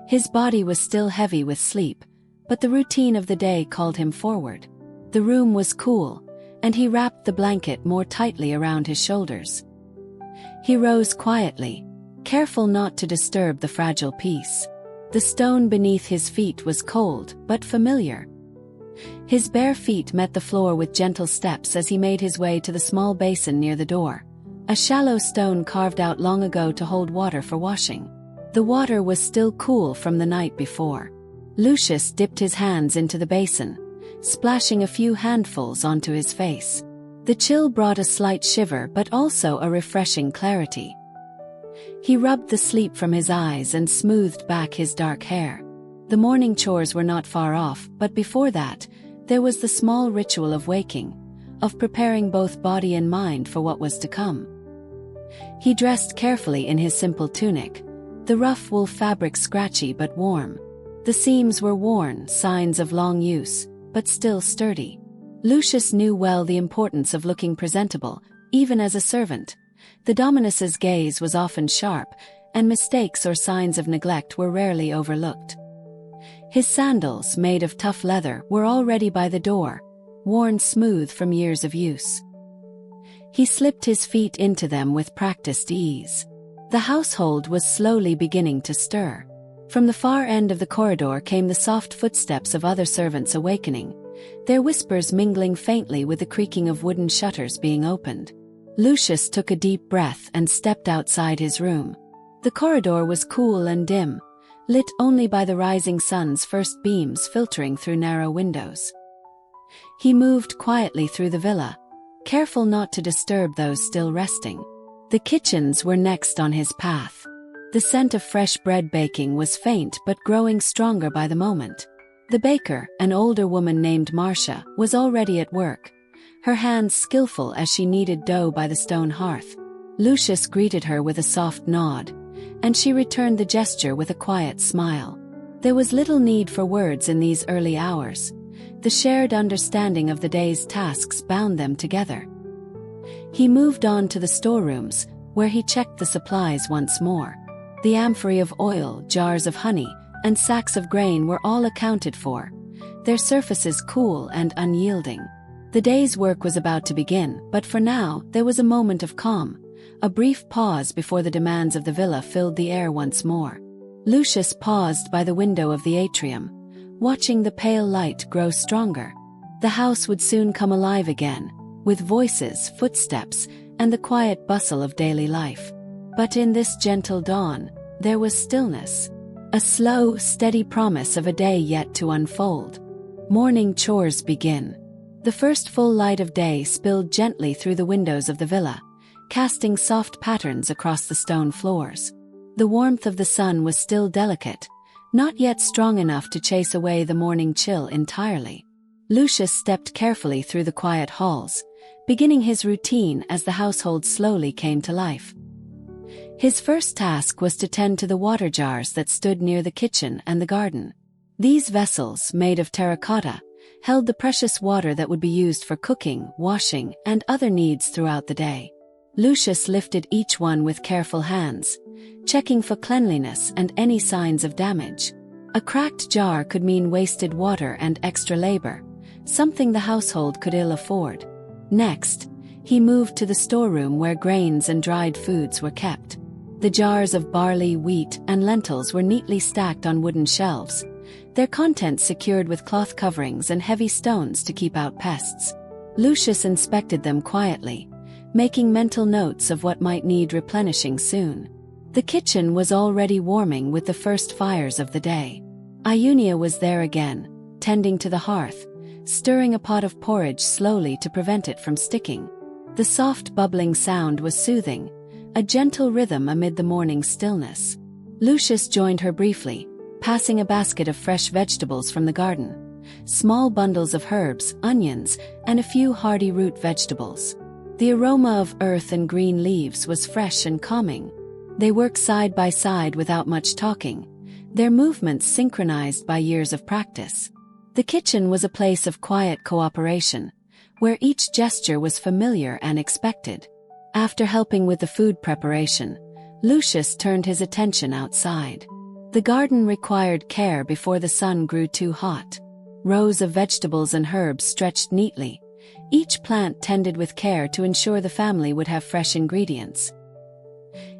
His body was still heavy with sleep, but the routine of the day called him forward. The room was cool, and he wrapped the blanket more tightly around his shoulders. He rose quietly, careful not to disturb the fragile peace. The stone beneath his feet was cold, but familiar. His bare feet met the floor with gentle steps as he made his way to the small basin near the door, a shallow stone carved out long ago to hold water for washing. The water was still cool from the night before. Lucius dipped his hands into the basin, splashing a few handfuls onto his face. The chill brought a slight shiver but also a refreshing clarity. He rubbed the sleep from his eyes and smoothed back his dark hair. The morning chores were not far off, but before that, there was the small ritual of waking, of preparing both body and mind for what was to come. He dressed carefully in his simple tunic, the rough wool fabric scratchy but warm. The seams were worn, signs of long use, but still sturdy. Lucius knew well the importance of looking presentable, even as a servant. The dominus's gaze was often sharp, and mistakes or signs of neglect were rarely overlooked. His sandals, made of tough leather, were already by the door, worn smooth from years of use. He slipped his feet into them with practiced ease. The household was slowly beginning to stir. From the far end of the corridor came the soft footsteps of other servants awakening, their whispers mingling faintly with the creaking of wooden shutters being opened. Lucius took a deep breath and stepped outside his room. The corridor was cool and dim, lit only by the rising sun's first beams filtering through narrow windows. He moved quietly through the villa, careful not to disturb those still resting. The kitchens were next on his path. The scent of fresh bread baking was faint but growing stronger by the moment. The baker, an older woman named Marcia, was already at work, her hands skillful as she kneaded dough by the stone hearth. Lucius greeted her with a soft nod, and she returned the gesture with a quiet smile. There was little need for words in these early hours. The shared understanding of the day's tasks bound them together. He moved on to the storerooms, where he checked the supplies once more. The amphorae of oil, jars of honey, and sacks of grain were all accounted for, their surfaces cool and unyielding. The day's work was about to begin, but for now, there was a moment of calm, a brief pause before the demands of the villa filled the air once more. Lucius paused by the window of the atrium, watching the pale light grow stronger. The house would soon come alive again, with voices, footsteps, and the quiet bustle of daily life. But in this gentle dawn, there was stillness. A slow, steady promise of a day yet to unfold. Morning chores begin. The first full light of day spilled gently through the windows of the villa, casting soft patterns across the stone floors. The warmth of the sun was still delicate, not yet strong enough to chase away the morning chill entirely. Lucius stepped carefully through the quiet halls, beginning his routine as the household slowly came to life. His first task was to tend to the water jars that stood near the kitchen and the garden. These vessels, made of terracotta, held the precious water that would be used for cooking, washing, and other needs throughout the day. Lucius lifted each one with careful hands, checking for cleanliness and any signs of damage. A cracked jar could mean wasted water and extra labor, something the household could ill afford. Next, he moved to the storeroom where grains and dried foods were kept. The jars of barley, wheat, and lentils were neatly stacked on wooden shelves, their contents secured with cloth coverings and heavy stones to keep out pests. Lucius inspected them quietly, making mental notes of what might need replenishing soon. The kitchen was already warming with the first fires of the day. Iunia was there again, tending to the hearth, stirring a pot of porridge slowly to prevent it from sticking. The soft bubbling sound was soothing, a gentle rhythm amid the morning stillness. Lucius joined her briefly, passing a basket of fresh vegetables from the garden, small bundles of herbs, onions, and a few hardy root vegetables. The aroma of earth and green leaves was fresh and calming. They worked side by side without much talking, their movements synchronized by years of practice. The kitchen was a place of quiet cooperation, where each gesture was familiar and expected. After helping with the food preparation, Lucius turned his attention outside. The garden required care before the sun grew too hot. Rows of vegetables and herbs stretched neatly, each plant tended with care to ensure the family would have fresh ingredients.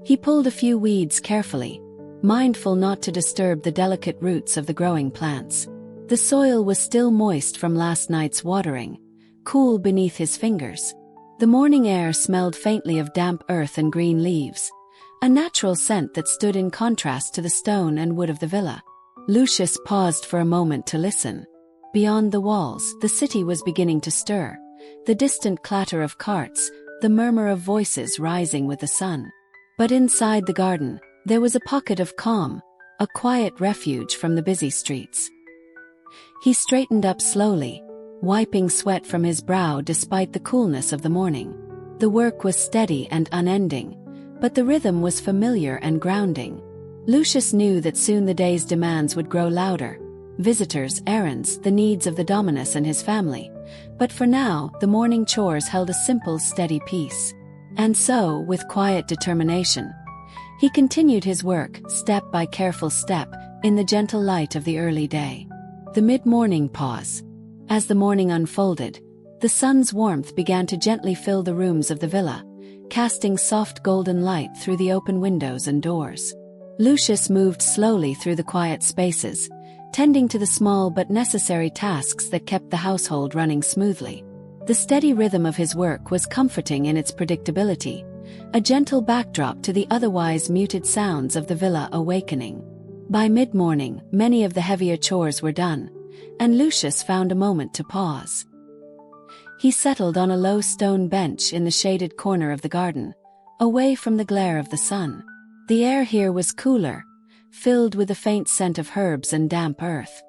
He pulled a few weeds carefully, mindful not to disturb the delicate roots of the growing plants. The soil was still moist from last night's watering, cool beneath his fingers. The morning air smelled faintly of damp earth and green leaves, a natural scent that stood in contrast to the stone and wood of the villa. Lucius paused for a moment to listen. Beyond the walls, the city was beginning to stir, the distant clatter of carts, the murmur of voices rising with the sun. But inside the garden, there was a pocket of calm, a quiet refuge from the busy streets. He straightened up slowly, wiping sweat from his brow despite the coolness of the morning. The work was steady and unending, but the rhythm was familiar and grounding. Lucius knew that soon the day's demands would grow louder. Visitors, errands, the needs of the Dominus and his family. But for now, the morning chores held a simple, steady peace. And so, with quiet determination, he continued his work, step by careful step, in the gentle light of the early day. The mid-morning pause. As the morning unfolded, the sun's warmth began to gently fill the rooms of the villa, casting soft golden light through the open windows and doors. Lucius moved slowly through the quiet spaces, tending to the small but necessary tasks that kept the household running smoothly. The steady rhythm of his work was comforting in its predictability, a gentle backdrop to the otherwise muted sounds of the villa awakening. By mid-morning, many of the heavier chores were done, and Lucius found a moment to pause. He settled on a low stone bench in the shaded corner of the garden, away from the glare of the sun. The air here was cooler, filled with the faint scent of herbs and damp earth.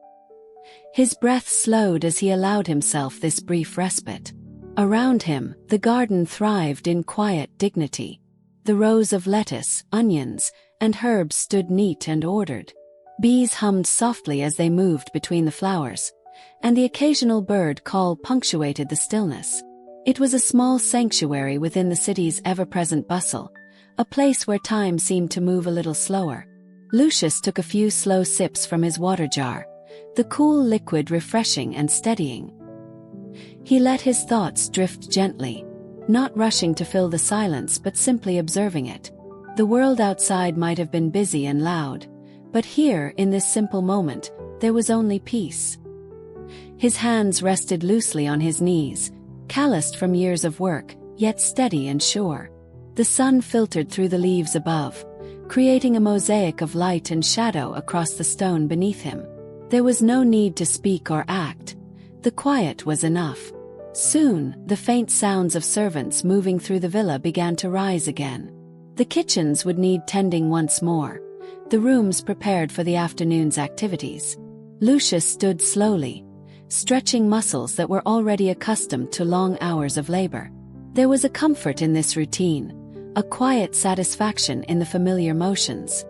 His breath slowed as he allowed himself this brief respite. Around him, the garden thrived in quiet dignity. The rows of lettuce, onions, and herbs stood neat and ordered. Bees hummed softly as they moved between the flowers, and the occasional bird call punctuated the stillness. It was a small sanctuary within the city's ever-present bustle, a place where time seemed to move a little slower. Lucius took a few slow sips from his water jar, the cool liquid refreshing and steadying. He let his thoughts drift gently, not rushing to fill the silence but simply observing it. The world outside might have been busy and loud, but here, in this simple moment, there was only peace. His hands rested loosely on his knees, calloused from years of work, yet steady and sure. The sun filtered through the leaves above, creating a mosaic of light and shadow across the stone beneath him. There was no need to speak or act. The quiet was enough. Soon, the faint sounds of servants moving through the villa began to rise again. The kitchens would need tending once more, the rooms prepared for the afternoon's activities. Lucius stood slowly, stretching muscles that were already accustomed to long hours of labor. There was a comfort in this routine, a quiet satisfaction in the familiar motions.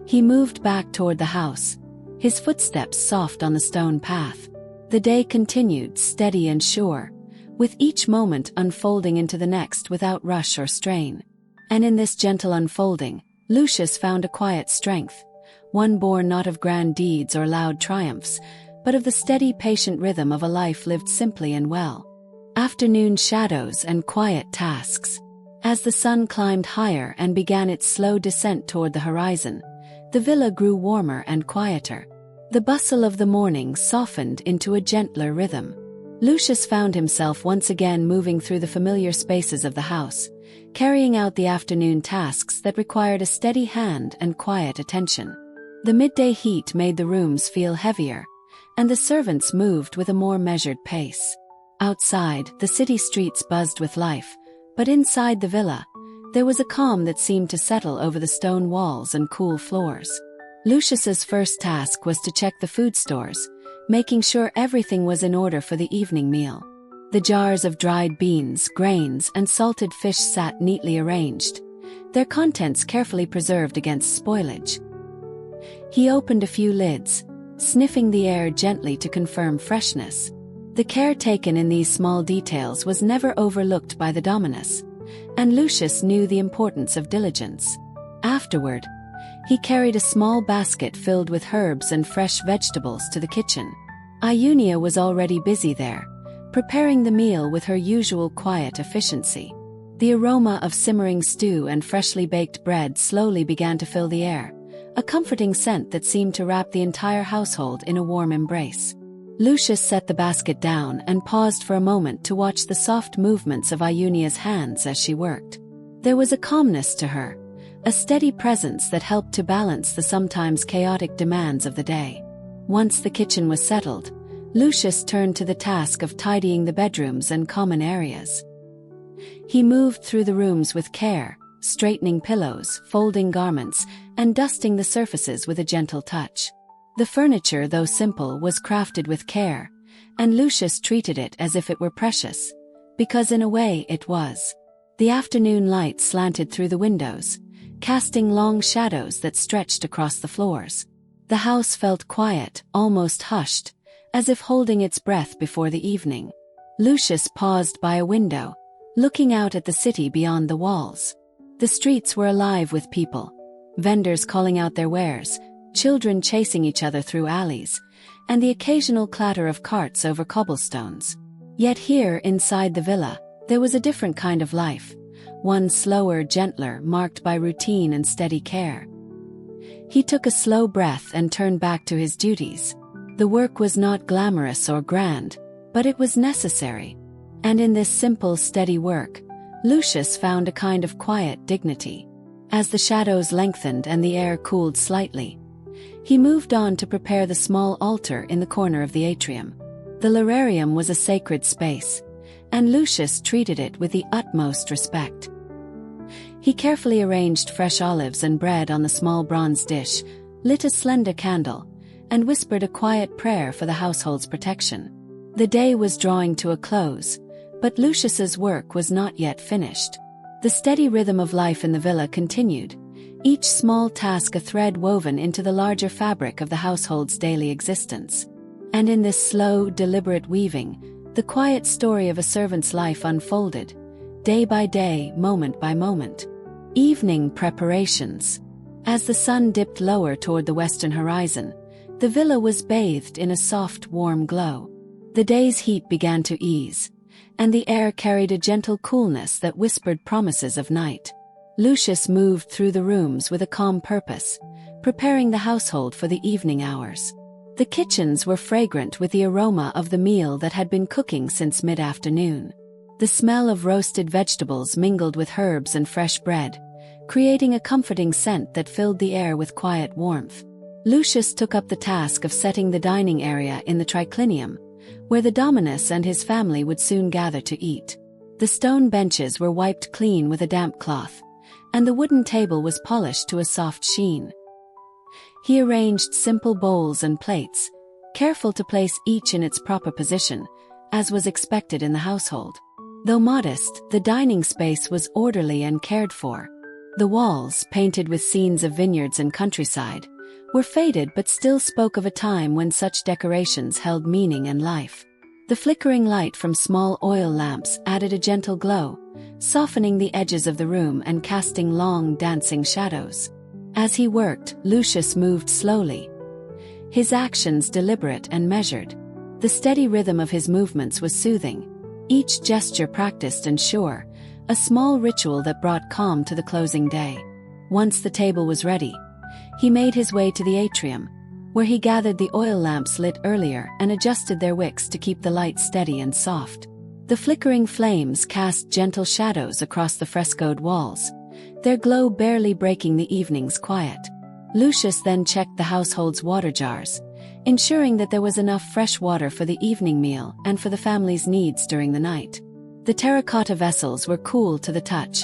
He moved back toward the house, his footsteps soft on the stone path. The day continued steady and sure, with each moment unfolding into the next without rush or strain. And in this gentle unfolding, Lucius found a quiet strength, one born not of grand deeds or loud triumphs, but of the steady, patient rhythm of a life lived simply and well. Afternoon shadows and quiet tasks. As the sun climbed higher and began its slow descent toward the horizon, the villa grew warmer and quieter. The bustle of the morning softened into a gentler rhythm. Lucius found himself once again moving through the familiar spaces of the house, carrying out the afternoon tasks that required a steady hand and quiet attention. The midday heat made the rooms feel heavier, and the servants moved with a more measured pace. Outside, the city streets buzzed with life, but inside the villa, there was a calm that seemed to settle over the stone walls and cool floors. Lucius's first task was to check the food stores, making sure everything was in order for the evening meal. The jars of dried beans, grains, and salted fish sat neatly arranged, their contents carefully preserved against spoilage. He opened a few lids, sniffing the air gently to confirm freshness. The care taken in these small details was never overlooked by the Dominus, and Lucius knew the importance of diligence. Afterward, he carried a small basket filled with herbs and fresh vegetables to the kitchen. Iunia was already busy there, preparing the meal with her usual quiet efficiency. The aroma of simmering stew and freshly baked bread slowly began to fill the air, a comforting scent that seemed to wrap the entire household in a warm embrace. Lucius set the basket down and paused for a moment to watch the soft movements of Iunia's hands as she worked. There was a calmness to her, a steady presence that helped to balance the sometimes chaotic demands of the day. Once the kitchen was settled, Lucius turned to the task of tidying the bedrooms and common areas. He moved through the rooms with care, straightening pillows, folding garments, and dusting the surfaces with a gentle touch. The furniture, though simple, was crafted with care, and Lucius treated it as if it were precious, because in a way it was. The afternoon light slanted through the windows, casting long shadows that stretched across the floors. The house felt quiet, almost hushed, as if holding its breath before the evening. Lucius paused by a window, looking out at the city beyond the walls. The streets were alive with people, vendors calling out their wares, children chasing each other through alleys, and the occasional clatter of carts over cobblestones. Yet here, inside the villa, there was a different kind of life, one slower, gentler, marked by routine and steady care. He took a slow breath and turned back to his duties. The work was not glamorous or grand, but it was necessary. And in this simple, steady work, Lucius found a kind of quiet dignity. As the shadows lengthened and the air cooled slightly, he moved on to prepare the small altar in the corner of the atrium. The lararium was a sacred space, and Lucius treated it with the utmost respect. He carefully arranged fresh olives and bread on the small bronze dish, lit a slender candle, and whispered a quiet prayer for the household's protection. The day was drawing to a close, but Lucius's work was not yet finished. The steady rhythm of life in the villa continued, each small task a thread woven into the larger fabric of the household's daily existence. And in this slow, deliberate weaving, the quiet story of a servant's life unfolded, day by day, moment by moment. Evening preparations. As the sun dipped lower toward the western horizon, the villa was bathed in a soft, warm glow. The day's heat began to ease, and the air carried a gentle coolness that whispered promises of night. Lucius moved through the rooms with a calm purpose, preparing the household for the evening hours. The kitchens were fragrant with the aroma of the meal that had been cooking since mid-afternoon. The smell of roasted vegetables mingled with herbs and fresh bread, creating a comforting scent that filled the air with quiet warmth. Lucius took up the task of setting the dining area in the triclinium, where the Dominus and his family would soon gather to eat. The stone benches were wiped clean with a damp cloth, and the wooden table was polished to a soft sheen. He arranged simple bowls and plates, careful to place each in its proper position, as was expected in the household. Though modest, the dining space was orderly and cared for. The walls, painted with scenes of vineyards and countryside, were faded but still spoke of a time when such decorations held meaning and life. The flickering light from small oil lamps added a gentle glow, softening the edges of the room and casting long, dancing shadows. As he worked, Lucius moved slowly, his actions deliberate and measured. The steady rhythm of his movements was soothing, each gesture practiced and sure, a small ritual that brought calm to the closing day. Once the table was ready, he made his way to the atrium, where he gathered the oil lamps lit earlier and adjusted their wicks to keep the light steady and soft. The flickering flames cast gentle shadows across the frescoed walls, their glow barely breaking the evening's quiet. Lucius then checked the household's water jars, ensuring that there was enough fresh water for the evening meal and for the family's needs during the night. The terracotta vessels were cool to the touch,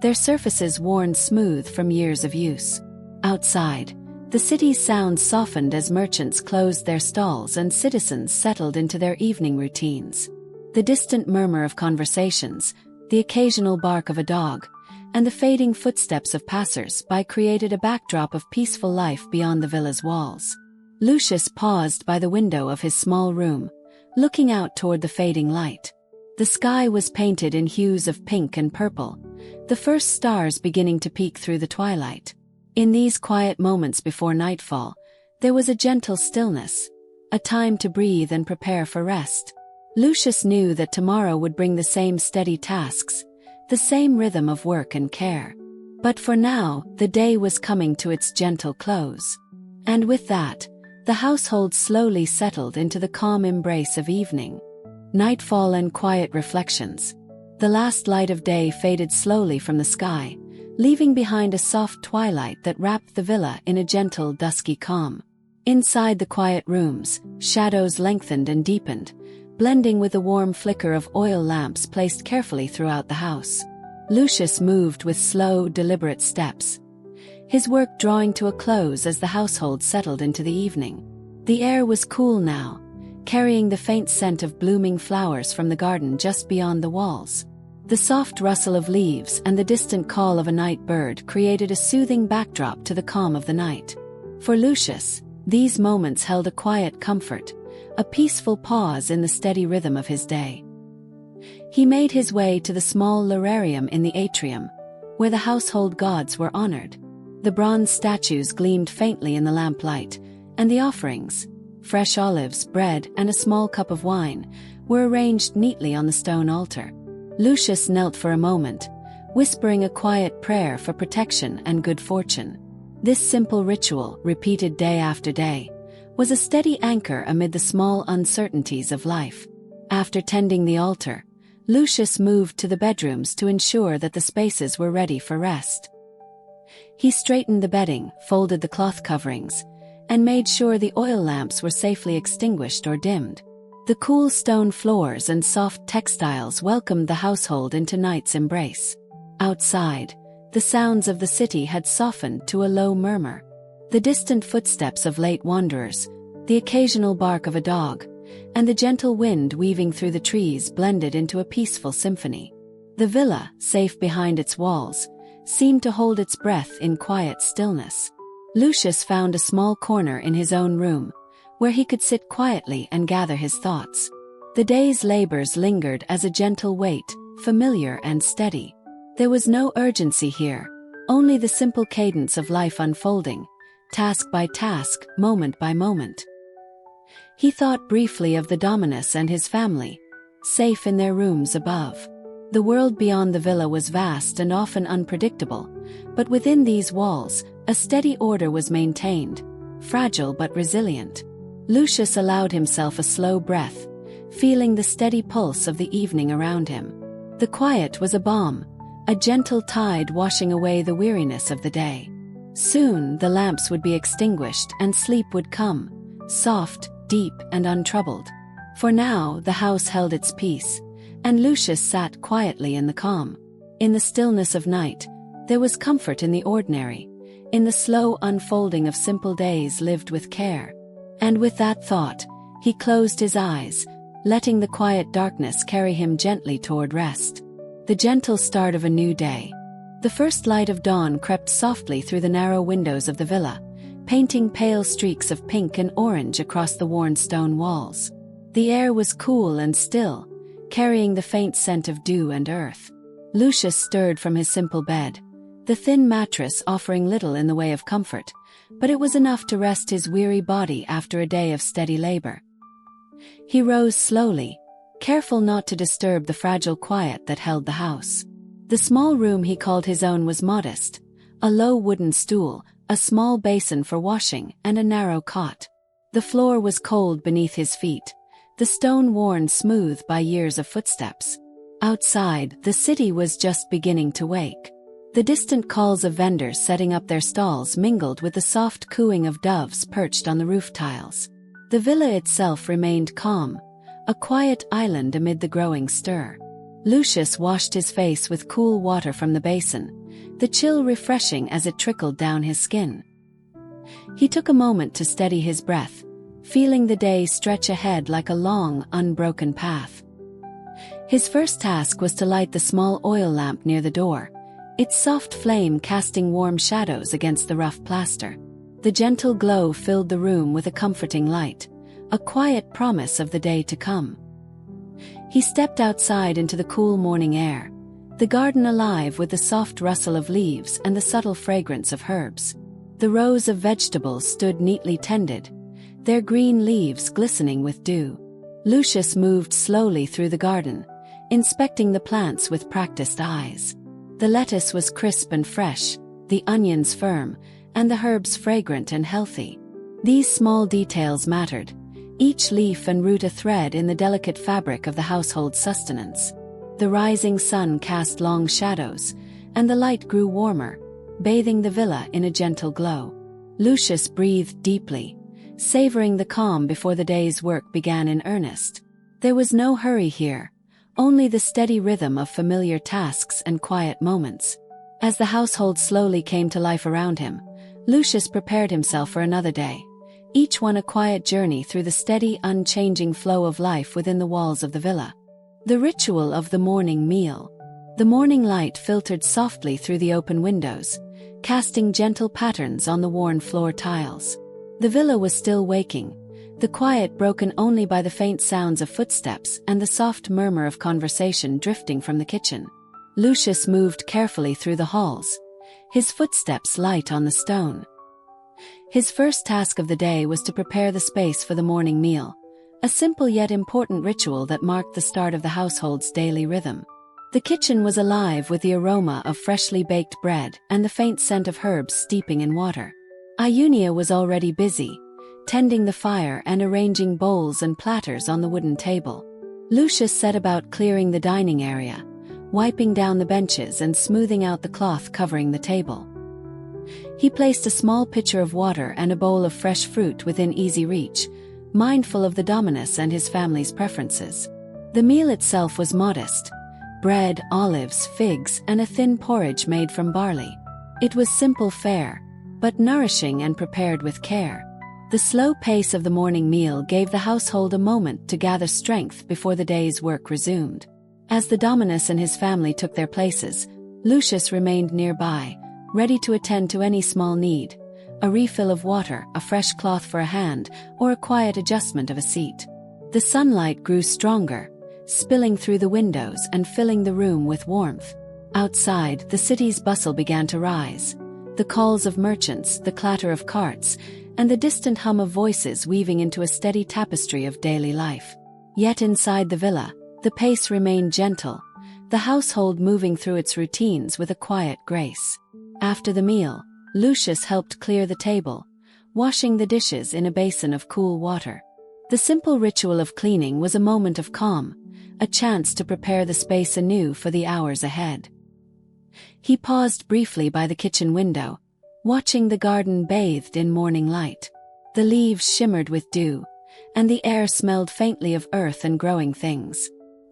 their surfaces worn smooth from years of use. Outside, the city's sounds softened as merchants closed their stalls and citizens settled into their evening routines. The distant murmur of conversations, the occasional bark of a dog, and the fading footsteps of passers-by created a backdrop of peaceful life beyond the villa's walls. Lucius paused by the window of his small room, looking out toward the fading light. The sky was painted in hues of pink and purple, the first stars beginning to peek through the twilight. In these quiet moments before nightfall, there was a gentle stillness, a time to breathe and prepare for rest. Lucius knew that tomorrow would bring the same steady tasks, the same rhythm of work and care. But for now, the day was coming to its gentle close. And with that, the household slowly settled into the calm embrace of evening. Nightfall and quiet reflections. The last light of day faded slowly from the sky, leaving behind a soft twilight that wrapped the villa in a gentle, dusky calm. Inside the quiet rooms, shadows lengthened and deepened, blending with the warm flicker of oil lamps placed carefully throughout the house. Lucius moved with slow, deliberate steps, his work drawing to a close as the household settled into the evening. The air was cool now, carrying the faint scent of blooming flowers from the garden just beyond the walls. The soft rustle of leaves and the distant call of a night bird created a soothing backdrop to the calm of the night. For Lucius, these moments held a quiet comfort, a peaceful pause in the steady rhythm of his day. He made his way to the small lararium in the atrium, where the household gods were honored. The bronze statues gleamed faintly in the lamplight, and the offerings, fresh olives, bread, and a small cup of wine, were arranged neatly on the stone altar. Lucius knelt for a moment, whispering a quiet prayer for protection and good fortune. This simple ritual, repeated day after day, was a steady anchor amid the small uncertainties of life. After tending the altar, Lucius moved to the bedrooms to ensure that the spaces were ready for rest. He straightened the bedding, folded the cloth coverings, and made sure the oil lamps were safely extinguished or dimmed. The cool stone floors and soft textiles welcomed the household into night's embrace. Outside, the sounds of the city had softened to a low murmur. The distant footsteps of late wanderers, the occasional bark of a dog, and the gentle wind weaving through the trees blended into a peaceful symphony. The villa, safe behind its walls, seemed to hold its breath in quiet stillness. Lucius found a small corner in his own room, where he could sit quietly and gather his thoughts. The day's labors lingered as a gentle weight, familiar and steady. There was no urgency here, only the simple cadence of life unfolding, task by task, moment by moment. He thought briefly of the Dominus and his family, safe in their rooms above. The world beyond the villa was vast and often unpredictable, but within these walls, a steady order was maintained, fragile but resilient. Lucius allowed himself a slow breath, feeling the steady pulse of the evening around him. The quiet was a balm, a gentle tide washing away the weariness of the day. Soon the lamps would be extinguished and sleep would come, soft, deep and untroubled. For now the house held its peace, and Lucius sat quietly in the calm. In the stillness of night, there was comfort in the ordinary, in the slow unfolding of simple days lived with care. And with that thought, he closed his eyes, letting the quiet darkness carry him gently toward rest. The gentle start of a new day. The first light of dawn crept softly through the narrow windows of the villa, painting pale streaks of pink and orange across the worn stone walls. The air was cool and still, carrying the faint scent of dew and earth. Lucius stirred from his simple bed, the thin mattress offering little in the way of comfort, but it was enough to rest his weary body after a day of steady labor. He rose slowly, careful not to disturb the fragile quiet that held the house. The small room he called his own was modest, a low wooden stool, a small basin for washing, and a narrow cot. The floor was cold beneath his feet, the stone worn smooth by years of footsteps. Outside, the city was just beginning to wake. The distant calls of vendors setting up their stalls mingled with the soft cooing of doves perched on the roof tiles. The villa itself remained calm, a quiet island amid the growing stir. Lucius washed his face with cool water from the basin, the chill refreshing as it trickled down his skin. He took a moment to steady his breath, feeling the day stretch ahead like a long, unbroken path. His first task was to light the small oil lamp near the door, its soft flame casting warm shadows against the rough plaster. The gentle glow filled the room with a comforting light, a quiet promise of the day to come. He stepped outside into the cool morning air, the garden alive with the soft rustle of leaves and the subtle fragrance of herbs. The rows of vegetables stood neatly tended, their green leaves glistening with dew. Lucius moved slowly through the garden, inspecting the plants with practiced eyes. The lettuce was crisp and fresh, the onions firm, and the herbs fragrant and healthy. These small details mattered, each leaf and root a thread in the delicate fabric of the household sustenance. The rising sun cast long shadows, and the light grew warmer, bathing the villa in a gentle glow. Lucius breathed deeply, savoring the calm before the day's work began in earnest. There was no hurry here, only the steady rhythm of familiar tasks and quiet moments. As the household slowly came to life around him, Lucius prepared himself for another day, each one a quiet journey through the steady, unchanging flow of life within the walls of the villa. The ritual of the morning meal. The morning light filtered softly through the open windows, casting gentle patterns on the worn floor tiles. The villa was still waking, the quiet broken only by the faint sounds of footsteps and the soft murmur of conversation drifting from the kitchen. Lucius moved carefully through the halls, his footsteps light on the stone. His first task of the day was to prepare the space for the morning meal, a simple yet important ritual that marked the start of the household's daily rhythm. The kitchen was alive with the aroma of freshly baked bread and the faint scent of herbs steeping in water. Iunia was already busy, tending the fire and arranging bowls and platters on the wooden table. Lucius set about clearing the dining area, wiping down the benches and smoothing out the cloth covering the table. He placed a small pitcher of water and a bowl of fresh fruit within easy reach, mindful of the Dominus and his family's preferences. The meal itself was modest: bread, olives, figs, and a thin porridge made from barley. It was simple fare, but nourishing and prepared with care. The slow pace of the morning meal gave the household a moment to gather strength before the day's work resumed. As the Dominus and his family took their places, Lucius remained nearby, ready to attend to any small need: a refill of water, a fresh cloth for a hand, or a quiet adjustment of a seat. The sunlight grew stronger, spilling through the windows and filling the room with warmth. Outside, the city's bustle began to rise. The calls of merchants, the clatter of carts, and the distant hum of voices weaving into a steady tapestry of daily life. Yet inside the villa, the pace remained gentle, the household moving through its routines with a quiet grace. After the meal, Lucius helped clear the table, washing the dishes in a basin of cool water. The simple ritual of cleaning was a moment of calm, a chance to prepare the space anew for the hours ahead. He paused briefly by the kitchen window, watching the garden bathed in morning light. The leaves shimmered with dew, and the air smelled faintly of earth and growing things.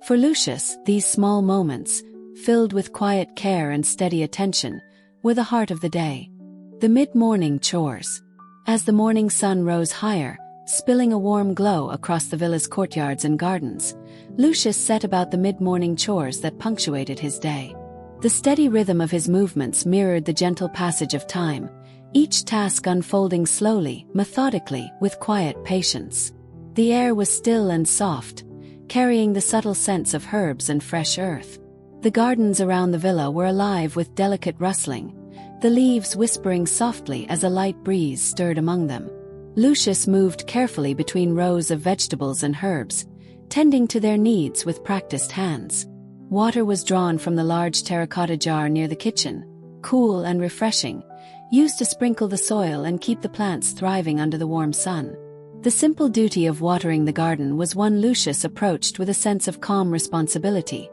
For Lucius, these small moments, filled with quiet care and steady attention, were the heart of the day. The mid-morning chores. As the morning sun rose higher, spilling a warm glow across the villa's courtyards and gardens, Lucius set about the mid-morning chores that punctuated his day. The steady rhythm of his movements mirrored the gentle passage of time, each task unfolding slowly, methodically, with quiet patience. The air was still and soft, carrying the subtle scents of herbs and fresh earth. The gardens around the villa were alive with delicate rustling, the leaves whispering softly as a light breeze stirred among them. Lucius moved carefully between rows of vegetables and herbs, tending to their needs with practiced hands. Water was drawn from the large terracotta jar near the kitchen, cool and refreshing, used to sprinkle the soil and keep the plants thriving under the warm sun. The simple duty of watering the garden was one Lucius approached with a sense of calm responsibility,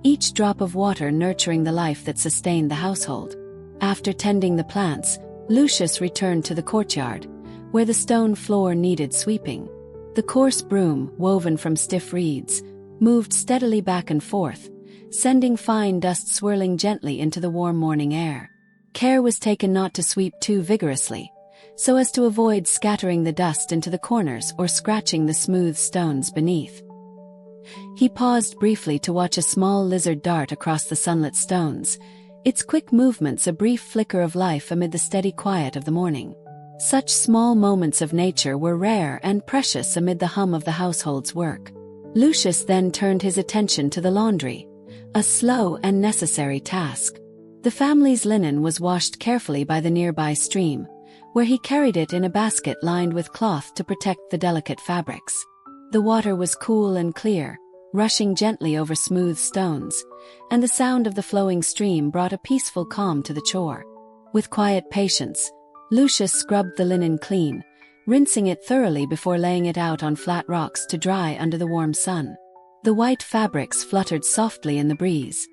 each drop of water nurturing the life that sustained the household. After tending the plants, Lucius returned to the courtyard, where the stone floor needed sweeping. The coarse broom, woven from stiff reeds, moved steadily back and forth, sending fine dust swirling gently into the warm morning air. Care was taken not to sweep too vigorously, so as to avoid scattering the dust into the corners or scratching the smooth stones beneath. He paused briefly to watch a small lizard dart across the sunlit stones, its quick movements a brief flicker of life amid the steady quiet of the morning. Such small moments of nature were rare and precious amid the hum of the household's work. Lucius then turned his attention to the laundry, a slow and necessary task. The family's linen was washed carefully by the nearby stream, where he carried it in a basket lined with cloth to protect the delicate fabrics. The water was cool and clear, rushing gently over smooth stones, and the sound of the flowing stream brought a peaceful calm to the chore. With quiet patience, Lucius scrubbed the linen clean, rinsing it thoroughly before laying it out on flat rocks to dry under the warm sun. The white fabrics fluttered softly in the breeze,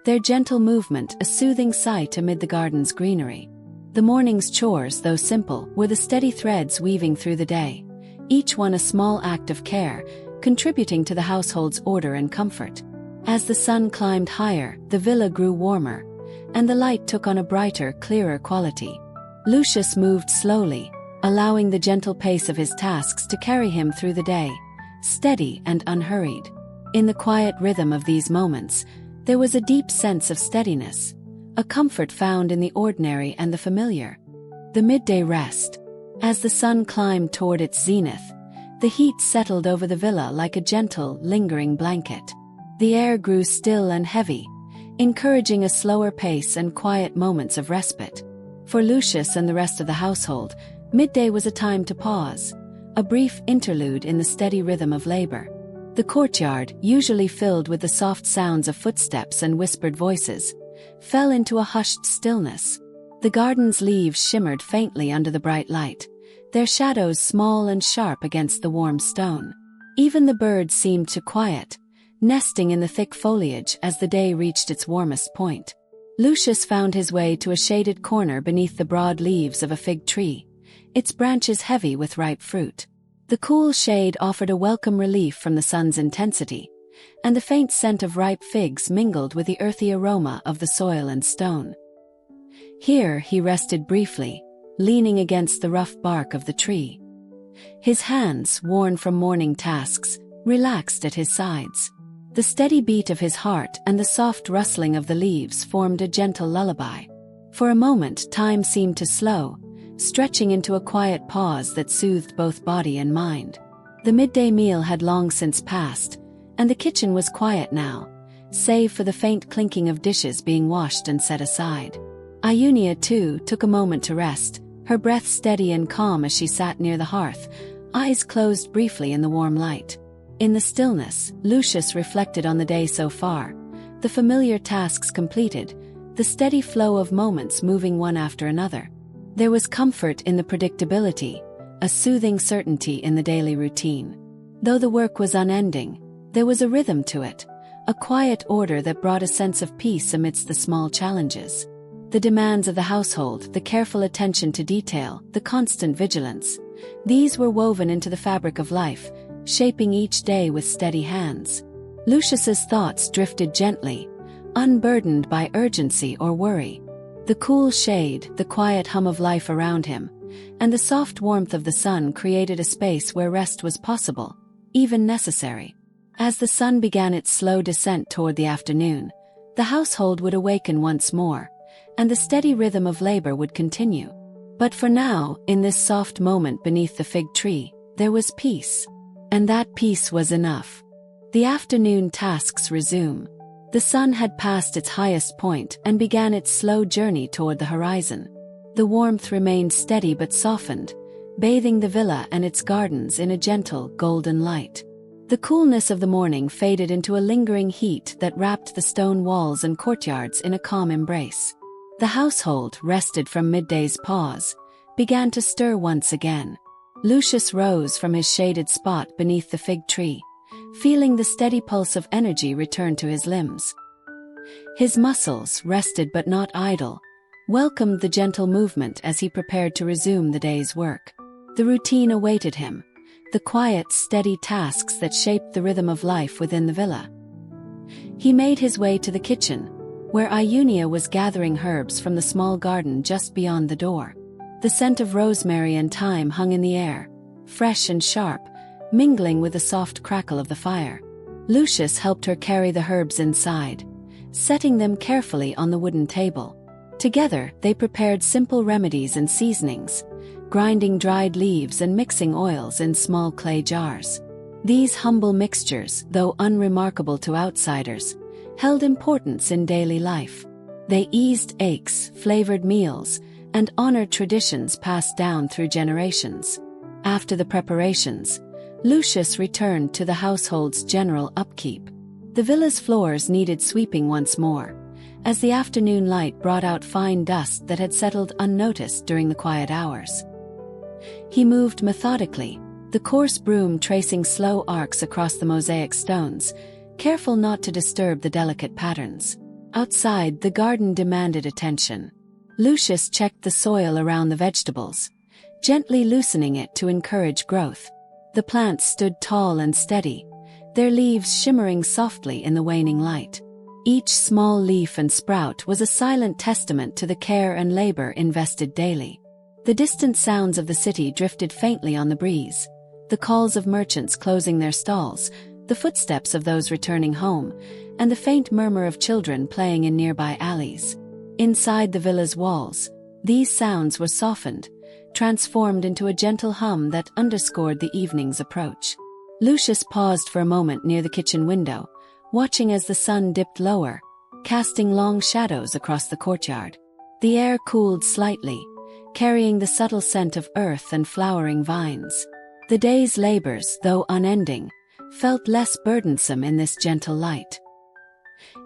their gentle movement a soothing sight amid the garden's greenery. The morning's chores, though simple, were the steady threads weaving through the day, each one a small act of care, contributing to the household's order and comfort. As the sun climbed higher, the villa grew warmer, and the light took on a brighter, clearer quality. Lucius moved slowly, allowing the gentle pace of his tasks to carry him through the day, steady and unhurried. In the quiet rhythm of these moments, there was a deep sense of steadiness, a comfort found in the ordinary and the familiar. The midday rest. As the sun climbed toward its zenith, the heat settled over the villa like a gentle, lingering blanket. The air grew still and heavy, encouraging a slower pace and quiet moments of respite. For Lucius and the rest of the household, midday was a time to pause, a brief interlude in the steady rhythm of labor. The courtyard, usually filled with the soft sounds of footsteps and whispered voices, fell into a hushed stillness. The garden's leaves shimmered faintly under the bright light, their shadows small and sharp against the warm stone. Even the birds seemed to quiet, nesting in the thick foliage as the day reached its warmest point. Lucius found his way to a shaded corner beneath the broad leaves of a fig tree, its branches heavy with ripe fruit. The cool shade offered a welcome relief from the sun's intensity, and the faint scent of ripe figs mingled with the earthy aroma of the soil and stone. Here he rested briefly, leaning against the rough bark of the tree. His hands, worn from morning tasks, relaxed at his sides. The steady beat of his heart and the soft rustling of the leaves formed a gentle lullaby. For a moment, time seemed to slow, stretching into a quiet pause that soothed both body and mind. The midday meal had long since passed, and the kitchen was quiet now, save for the faint clinking of dishes being washed and set aside. Iunia, too, took a moment to rest, her breath steady and calm as she sat near the hearth, eyes closed briefly in the warm light. In the stillness, Lucius reflected on the day so far, the familiar tasks completed, the steady flow of moments moving one after another. There was comfort in the predictability, a soothing certainty in the daily routine. Though the work was unending, there was a rhythm to it, a quiet order that brought a sense of peace amidst the small challenges. The demands of the household, the careful attention to detail, the constant vigilance, these were woven into the fabric of life, shaping each day with steady hands. Lucius's thoughts drifted gently, unburdened by urgency or worry. The cool shade, the quiet hum of life around him, and the soft warmth of the sun created a space where rest was possible, even necessary. As the sun began its slow descent toward the afternoon, the household would awaken once more, and the steady rhythm of labor would continue. But for now, in this soft moment beneath the fig tree, there was peace. And that peace was enough. The afternoon tasks resume. The sun had passed its highest point and began its slow journey toward the horizon. The warmth remained steady but softened, bathing the villa and its gardens in a gentle, golden light. The coolness of the morning faded into a lingering heat that wrapped the stone walls and courtyards in a calm embrace. The household, rested from midday's pause, began to stir once again. Lucius rose from his shaded spot beneath the fig tree, feeling the steady pulse of energy return to his limbs. His muscles, rested but not idle, welcomed the gentle movement as he prepared to resume the day's work. The routine awaited him, the quiet, steady tasks that shaped the rhythm of life within the villa. He made his way to the kitchen, where Iunia was gathering herbs from the small garden just beyond the door. The scent of rosemary and thyme hung in the air, fresh and sharp, mingling with the soft crackle of the fire. Lucius helped her carry the herbs inside, setting them carefully on the wooden table. Together, they prepared simple remedies and seasonings, grinding dried leaves and mixing oils in small clay jars. These humble mixtures, though unremarkable to outsiders, held importance in daily life. They eased aches, flavored meals, and honored traditions passed down through generations. After the preparations, Lucius returned to the household's general upkeep. The villa's floors needed sweeping once more, as the afternoon light brought out fine dust that had settled unnoticed during the quiet hours. He moved methodically, the coarse broom tracing slow arcs across the mosaic stones, careful not to disturb the delicate patterns. Outside, the garden demanded attention. Lucius checked the soil around the vegetables, gently loosening it to encourage growth. The plants stood tall and steady, their leaves shimmering softly in the waning light. Each small leaf and sprout was a silent testament to the care and labor invested daily. The distant sounds of the city drifted faintly on the breeze, the calls of merchants closing their stalls, the footsteps of those returning home, and the faint murmur of children playing in nearby alleys. Inside the villa's walls, these sounds were softened, transformed into a gentle hum that underscored the evening's approach. Lucius paused for a moment near the kitchen window, watching as the sun dipped lower, casting long shadows across the courtyard. The air cooled slightly, carrying the subtle scent of earth and flowering vines. The day's labors, though unending, felt less burdensome in this gentle light.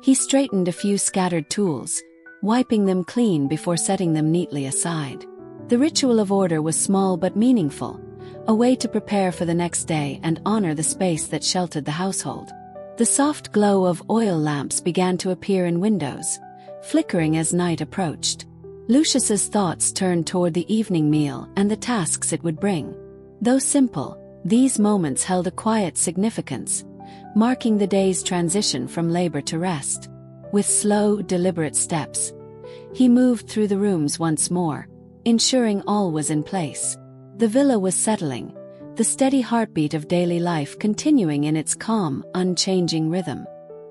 He straightened a few scattered tools, wiping them clean before setting them neatly aside. The ritual of order was small but meaningful, a way to prepare for the next day and honor the space that sheltered the household. The soft glow of oil lamps began to appear in windows, flickering as night approached. Lucius's thoughts turned toward the evening meal and the tasks it would bring. Though simple, these moments held a quiet significance, marking the day's transition from labor to rest. With slow, deliberate steps, he moved through the rooms once more, ensuring all was in place. The villa was settling, the steady heartbeat of daily life continuing in its calm, unchanging rhythm.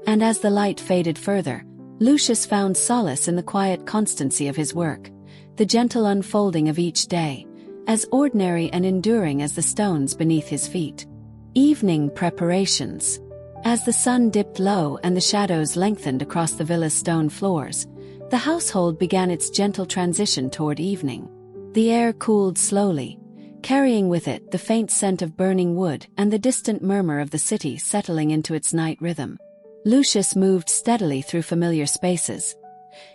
And as the light faded further, Lucius found solace in the quiet constancy of his work, the gentle unfolding of each day, as ordinary and enduring as the stones beneath his feet. Evening preparations. As the sun dipped low and the shadows lengthened across the villa's stone floors, the household began its gentle transition toward evening. The air cooled slowly, carrying with it the faint scent of burning wood and the distant murmur of the city settling into its night rhythm. Lucius moved steadily through familiar spaces,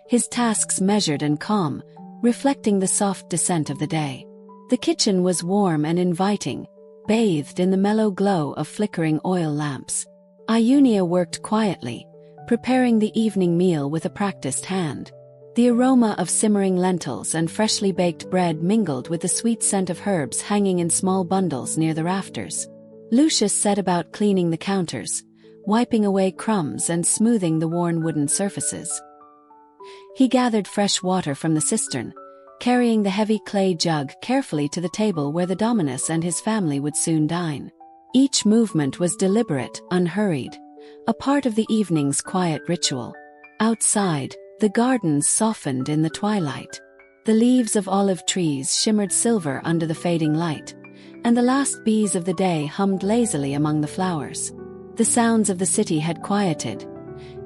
his tasks measured and calm, reflecting the soft descent of the day. The kitchen was warm and inviting, bathed in the mellow glow of flickering oil lamps. Iunia worked quietly, preparing the evening meal with a practiced hand. The aroma of simmering lentils and freshly baked bread mingled with the sweet scent of herbs hanging in small bundles near the rafters. Lucius set about cleaning the counters, wiping away crumbs and smoothing the worn wooden surfaces. He gathered fresh water from the cistern, carrying the heavy clay jug carefully to the table where the Dominus and his family would soon dine. Each movement was deliberate, unhurried, a part of the evening's quiet ritual. Outside, the gardens softened in the twilight. The leaves of olive trees shimmered silver under the fading light, and the last bees of the day hummed lazily among the flowers. The sounds of the city had quieted.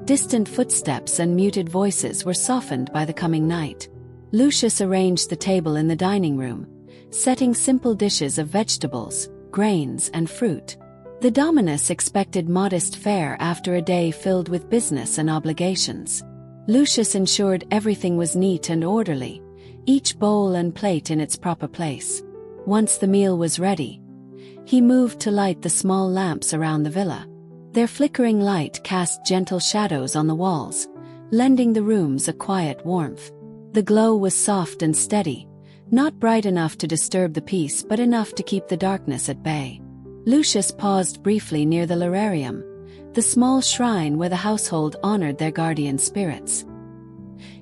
Distant footsteps and muted voices were softened by the coming night. Lucius arranged the table in the dining room, setting simple dishes of vegetables, grains, and fruit. The Dominus expected modest fare after a day filled with business and obligations. Lucius ensured everything was neat and orderly, each bowl and plate in its proper place. Once the meal was ready, he moved to light the small lamps around the villa. Their flickering light cast gentle shadows on the walls, lending the rooms a quiet warmth. The glow was soft and steady, not bright enough to disturb the peace but enough to keep the darkness at bay. Lucius paused briefly near the lararium, the small shrine where the household honored their guardian spirits.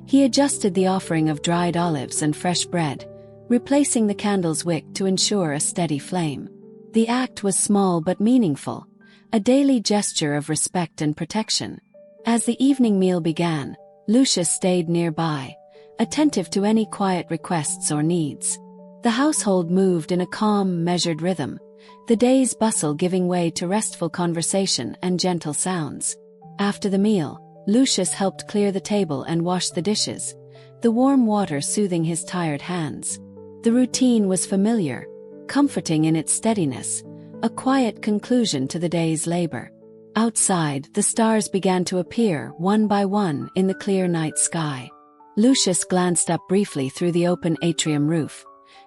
He adjusted the offering of dried olives and fresh bread, replacing the candle's wick to ensure a steady flame. The act was small but meaningful, a daily gesture of respect and protection. As the evening meal began, Lucius stayed nearby, attentive to any quiet requests or needs. The household moved in a calm, measured rhythm, the day's bustle giving way to restful conversation and gentle sounds. After the meal, Lucius helped clear the table and wash the dishes, the warm water soothing his tired hands. The routine was familiar, comforting in its steadiness, a quiet conclusion to the day's labor. Outside, the stars began to appear one by one in the clear night sky. Lucius glanced up briefly through the open atrium roof,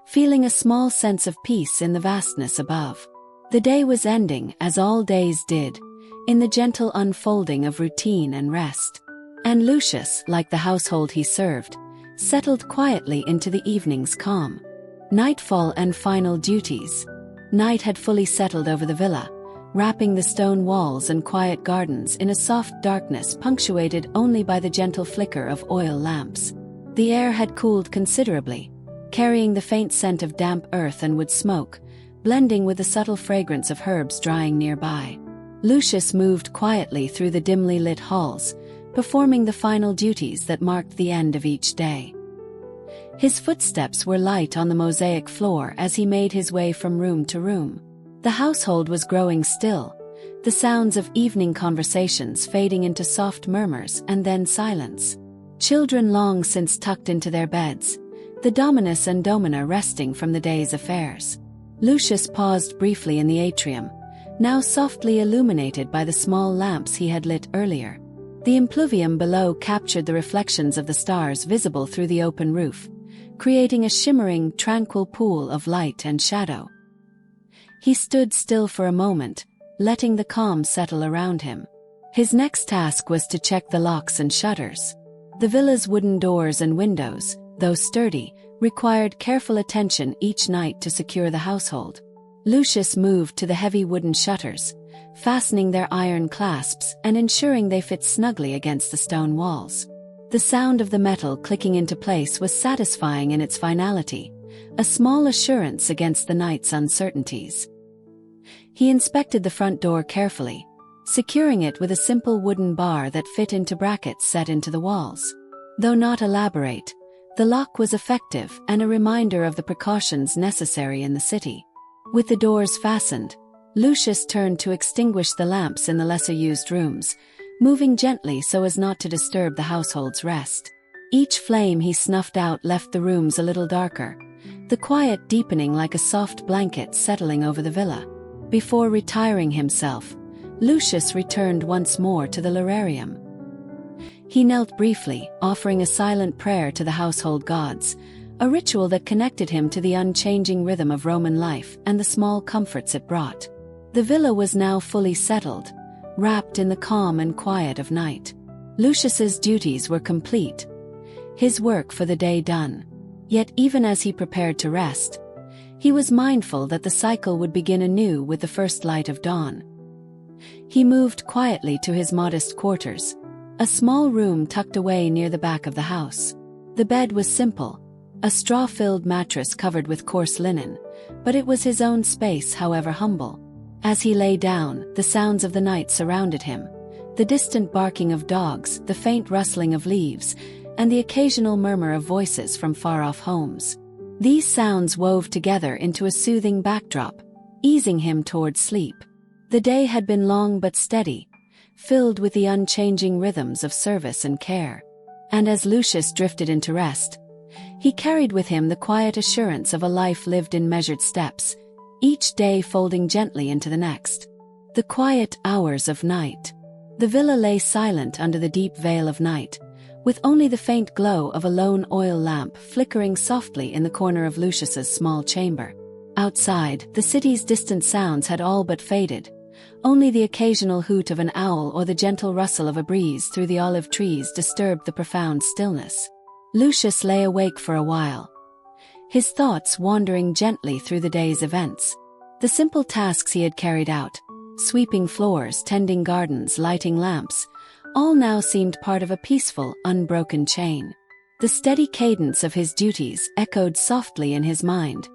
feeling a small sense of peace in the vastness above. The day was ending, as all days did, in the gentle unfolding of routine and rest. And Lucius, like the household he served, settled quietly into the evening's calm. Nightfall and final duties. Night had fully settled over the villa, wrapping the stone walls and quiet gardens in a soft darkness punctuated only by the gentle flicker of oil lamps. The air had cooled considerably, carrying the faint scent of damp earth and wood smoke, blending with the subtle fragrance of herbs drying nearby. Lucius moved quietly through the dimly lit halls, performing the final duties that marked the end of each day. His footsteps were light on the mosaic floor as he made his way from room to room. The household was growing still, the sounds of evening conversations fading into soft murmurs and then silence. Children long since tucked into their beds, the Dominus and Domina resting from the day's affairs. Lucius paused briefly in the atrium, now softly illuminated by the small lamps he had lit earlier. The impluvium below captured the reflections of the stars visible through the open roof, creating a shimmering, tranquil pool of light and shadow. He stood still for a moment, letting the calm settle around him. His next task was to check the locks and shutters. The villa's wooden doors and windows, though sturdy, required careful attention each night to secure the household. Lucius moved to the heavy wooden shutters, fastening their iron clasps and ensuring they fit snugly against the stone walls. The sound of the metal clicking into place was satisfying in its finality, a small assurance against the night's uncertainties. He inspected the front door carefully, securing it with a simple wooden bar that fit into brackets set into the walls. Though not elaborate, the lock was effective and a reminder of the precautions necessary in the city. With the doors fastened, Lucius turned to extinguish the lamps in the lesser-used rooms, moving gently so as not to disturb the household's rest. Each flame he snuffed out left the rooms a little darker, the quiet deepening like a soft blanket settling over the villa. Before retiring himself, Lucius returned once more to the lararium. He knelt briefly, offering a silent prayer to the household gods, a ritual that connected him to the unchanging rhythm of Roman life and the small comforts it brought. The villa was now fully settled, wrapped in the calm and quiet of night. Lucius's duties were complete, his work for the day done. Yet even as he prepared to rest, he was mindful that the cycle would begin anew with the first light of dawn. He moved quietly to his modest quarters, a small room tucked away near the back of the house. The bed was simple, a straw-filled mattress covered with coarse linen, but it was his own space, however humble. As he lay down, the sounds of the night surrounded him, the distant barking of dogs, the faint rustling of leaves, and the occasional murmur of voices from far-off homes. These sounds wove together into a soothing backdrop, easing him toward sleep. The day had been long but steady, filled with the unchanging rhythms of service and care. And as Lucius drifted into rest, he carried with him the quiet assurance of a life lived in measured steps, each day folding gently into the next. The quiet hours of night. The villa lay silent under the deep veil of night, with only the faint glow of a lone oil lamp flickering softly in the corner of Lucius's small chamber. Outside, the city's distant sounds had all but faded. Only the occasional hoot of an owl or the gentle rustle of a breeze through the olive trees disturbed the profound stillness. Lucius lay awake for a while, his thoughts wandering gently through the day's events. The simple tasks he had carried out, sweeping floors, tending gardens, lighting lamps, all now seemed part of a peaceful, unbroken chain. The steady cadence of his duties echoed softly in his mind,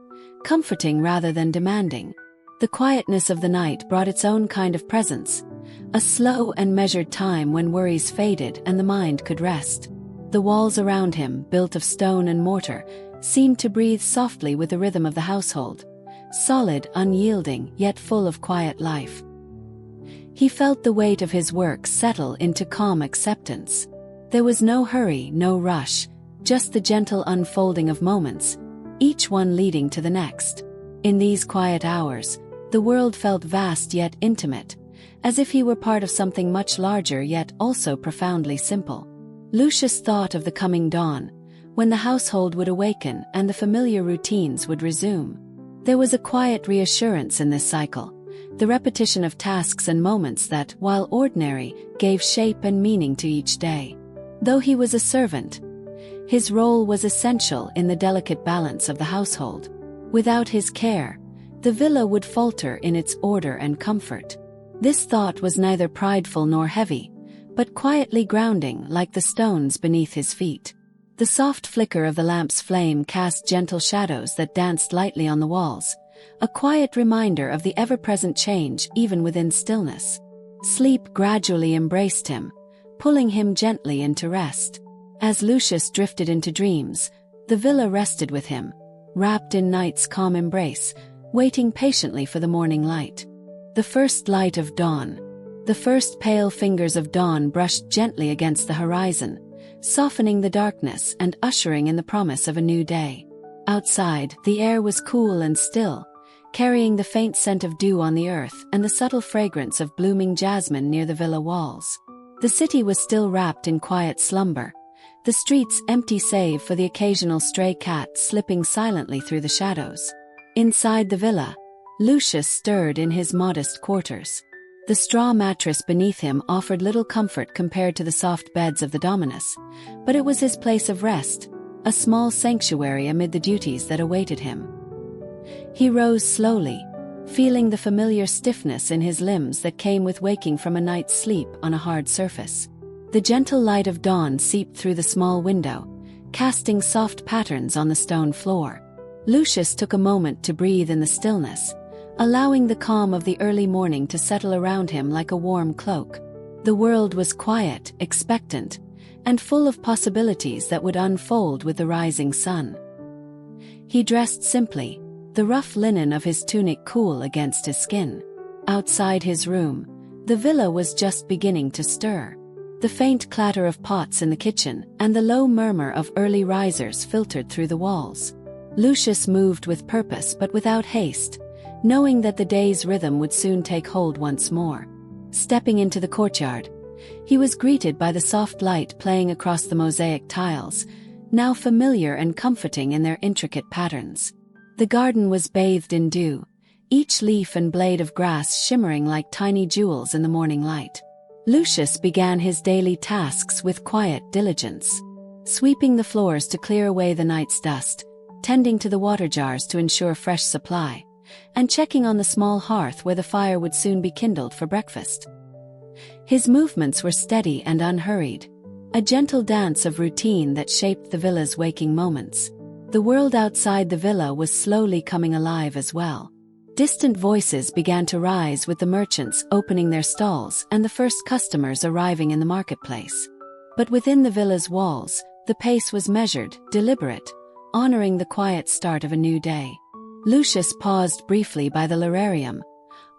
comforting rather than demanding. The quietness of the night brought its own kind of presence, a slow and measured time when worries faded and the mind could rest. The walls around him, built of stone and mortar, seemed to breathe softly with the rhythm of the household, solid, unyielding, yet full of quiet life. He felt the weight of his work settle into calm acceptance. There was no hurry, no rush, just the gentle unfolding of moments, each one leading to the next. In these quiet hours, the world felt vast yet intimate, as if he were part of something much larger yet also profoundly simple. Lucius thought of the coming dawn, when the household would awaken and the familiar routines would resume. There was a quiet reassurance in this cycle, the repetition of tasks and moments that, while ordinary, gave shape and meaning to each day. Though he was a servant, his role was essential in the delicate balance of the household. Without his care, the villa would falter in its order and comfort. This thought was neither prideful nor heavy, but quietly grounding like the stones beneath his feet. The soft flicker of the lamp's flame cast gentle shadows that danced lightly on the walls, a quiet reminder of the ever-present change even within stillness. Sleep gradually embraced him, pulling him gently into rest. As Lucius drifted into dreams, the villa rested with him, wrapped in night's calm embrace, waiting patiently for the morning light. The first light of dawn. The first pale fingers of dawn brushed gently against the horizon, softening the darkness and ushering in the promise of a new day. Outside, the air was cool and still, carrying the faint scent of dew on the earth and the subtle fragrance of blooming jasmine near the villa walls. The city was still wrapped in quiet slumber, the streets empty save for the occasional stray cat slipping silently through the shadows. Inside the villa, Lucius stirred in his modest quarters. The straw mattress beneath him offered little comfort compared to the soft beds of the dominus, but it was his place of rest, a small sanctuary amid the duties that awaited him. He rose slowly, feeling the familiar stiffness in his limbs that came with waking from a night's sleep on a hard surface. The gentle light of dawn seeped through the small window, casting soft patterns on the stone floor. Lucius took a moment to breathe in the stillness, allowing the calm of the early morning to settle around him like a warm cloak. The world was quiet, expectant, and full of possibilities that would unfold with the rising sun. He dressed simply, the rough linen of his tunic cool against his skin. Outside his room, the villa was just beginning to stir. The faint clatter of pots in the kitchen and the low murmur of early risers filtered through the walls. Lucius moved with purpose but without haste, knowing that the day's rhythm would soon take hold once more. Stepping into the courtyard, he was greeted by the soft light playing across the mosaic tiles, now familiar and comforting in their intricate patterns. The garden was bathed in dew, each leaf and blade of grass shimmering like tiny jewels in the morning light. Lucius began his daily tasks with quiet diligence, sweeping the floors to clear away the night's dust, tending to the water jars to ensure fresh supply, and checking on the small hearth where the fire would soon be kindled for breakfast. His movements were steady and unhurried, a gentle dance of routine that shaped the villa's waking moments. The world outside the villa was slowly coming alive as well. Distant voices began to rise with the merchants opening their stalls and the first customers arriving in the marketplace. But within the villa's walls, the pace was measured, deliberate, honoring the quiet start of a new day. Lucius paused briefly by the lararium,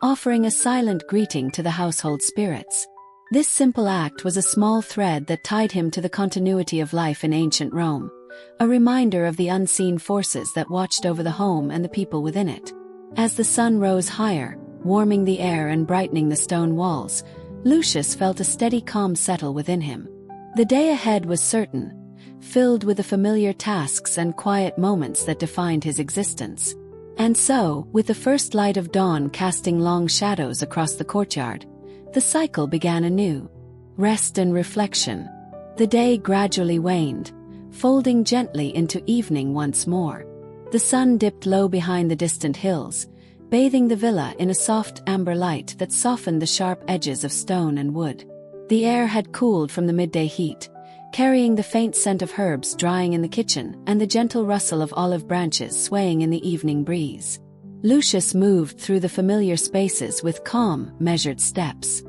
offering a silent greeting to the household spirits. This simple act was a small thread that tied him to the continuity of life in ancient Rome, a reminder of the unseen forces that watched over the home and the people within it. As the sun rose higher, warming the air and brightening the stone walls, Lucius felt a steady calm settle within him. The day ahead was certain, filled with the familiar tasks and quiet moments that defined his existence. And so, with the first light of dawn casting long shadows across the courtyard, the cycle began anew. Rest and reflection. The day gradually waned, folding gently into evening once more. The sun dipped low behind the distant hills, bathing the villa in a soft amber light that softened the sharp edges of stone and wood. The air had cooled from the midday heat, carrying the faint scent of herbs drying in the kitchen and the gentle rustle of olive branches swaying in the evening breeze. Lucius moved through the familiar spaces with calm, measured steps.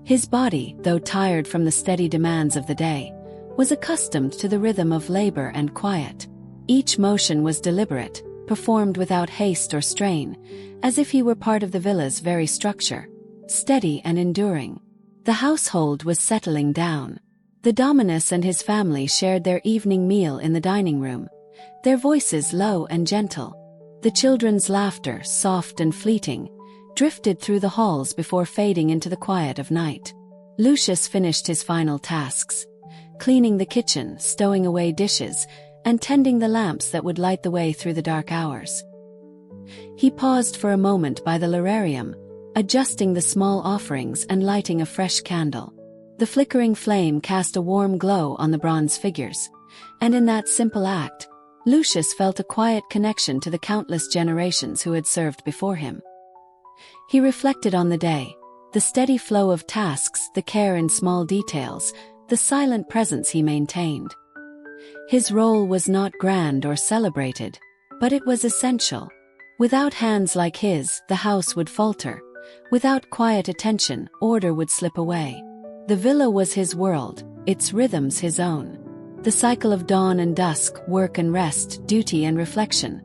His body, though tired from the steady demands of the day, was accustomed to the rhythm of labor and quiet. Each motion was deliberate, performed without haste or strain, as if he were part of the villa's very structure, steady and enduring. The household was settling down. The Dominus and his family shared their evening meal in the dining room, their voices low and gentle. The children's laughter, soft and fleeting, drifted through the halls before fading into the quiet of night. Lucius finished his final tasks, cleaning the kitchen, stowing away dishes, and tending the lamps that would light the way through the dark hours. He paused for a moment by the lararium, adjusting the small offerings and lighting a fresh candle. The flickering flame cast a warm glow on the bronze figures, and in that simple act, Lucius felt a quiet connection to the countless generations who had served before him. He reflected on the day, the steady flow of tasks, the care in small details, the silent presence he maintained. His role was not grand or celebrated, but it was essential. Without hands like his, the house would falter. Without quiet attention, order would slip away. The villa was his world, its rhythms his own. The cycle of dawn and dusk, work and rest, duty and reflection,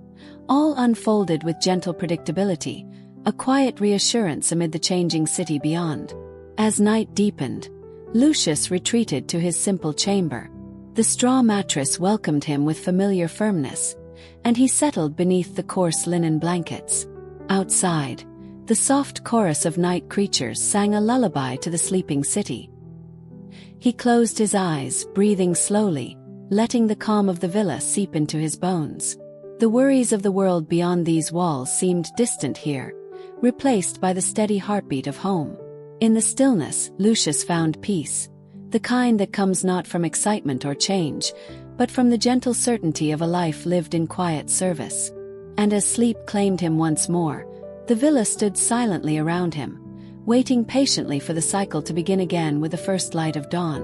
all unfolded with gentle predictability, a quiet reassurance amid the changing city beyond. As night deepened, Lucius retreated to his simple chamber. The straw mattress welcomed him with familiar firmness, and he settled beneath the coarse linen blankets. Outside, the soft chorus of night creatures sang a lullaby to the sleeping city. He closed his eyes, breathing slowly, letting the calm of the villa seep into his bones. The worries of the world beyond these walls seemed distant here, replaced by the steady heartbeat of home. In the stillness, Lucius found peace, the kind that comes not from excitement or change, but from the gentle certainty of a life lived in quiet service. And as sleep claimed him once more, the villa stood silently around him, waiting patiently for the cycle to begin again with the first light of dawn.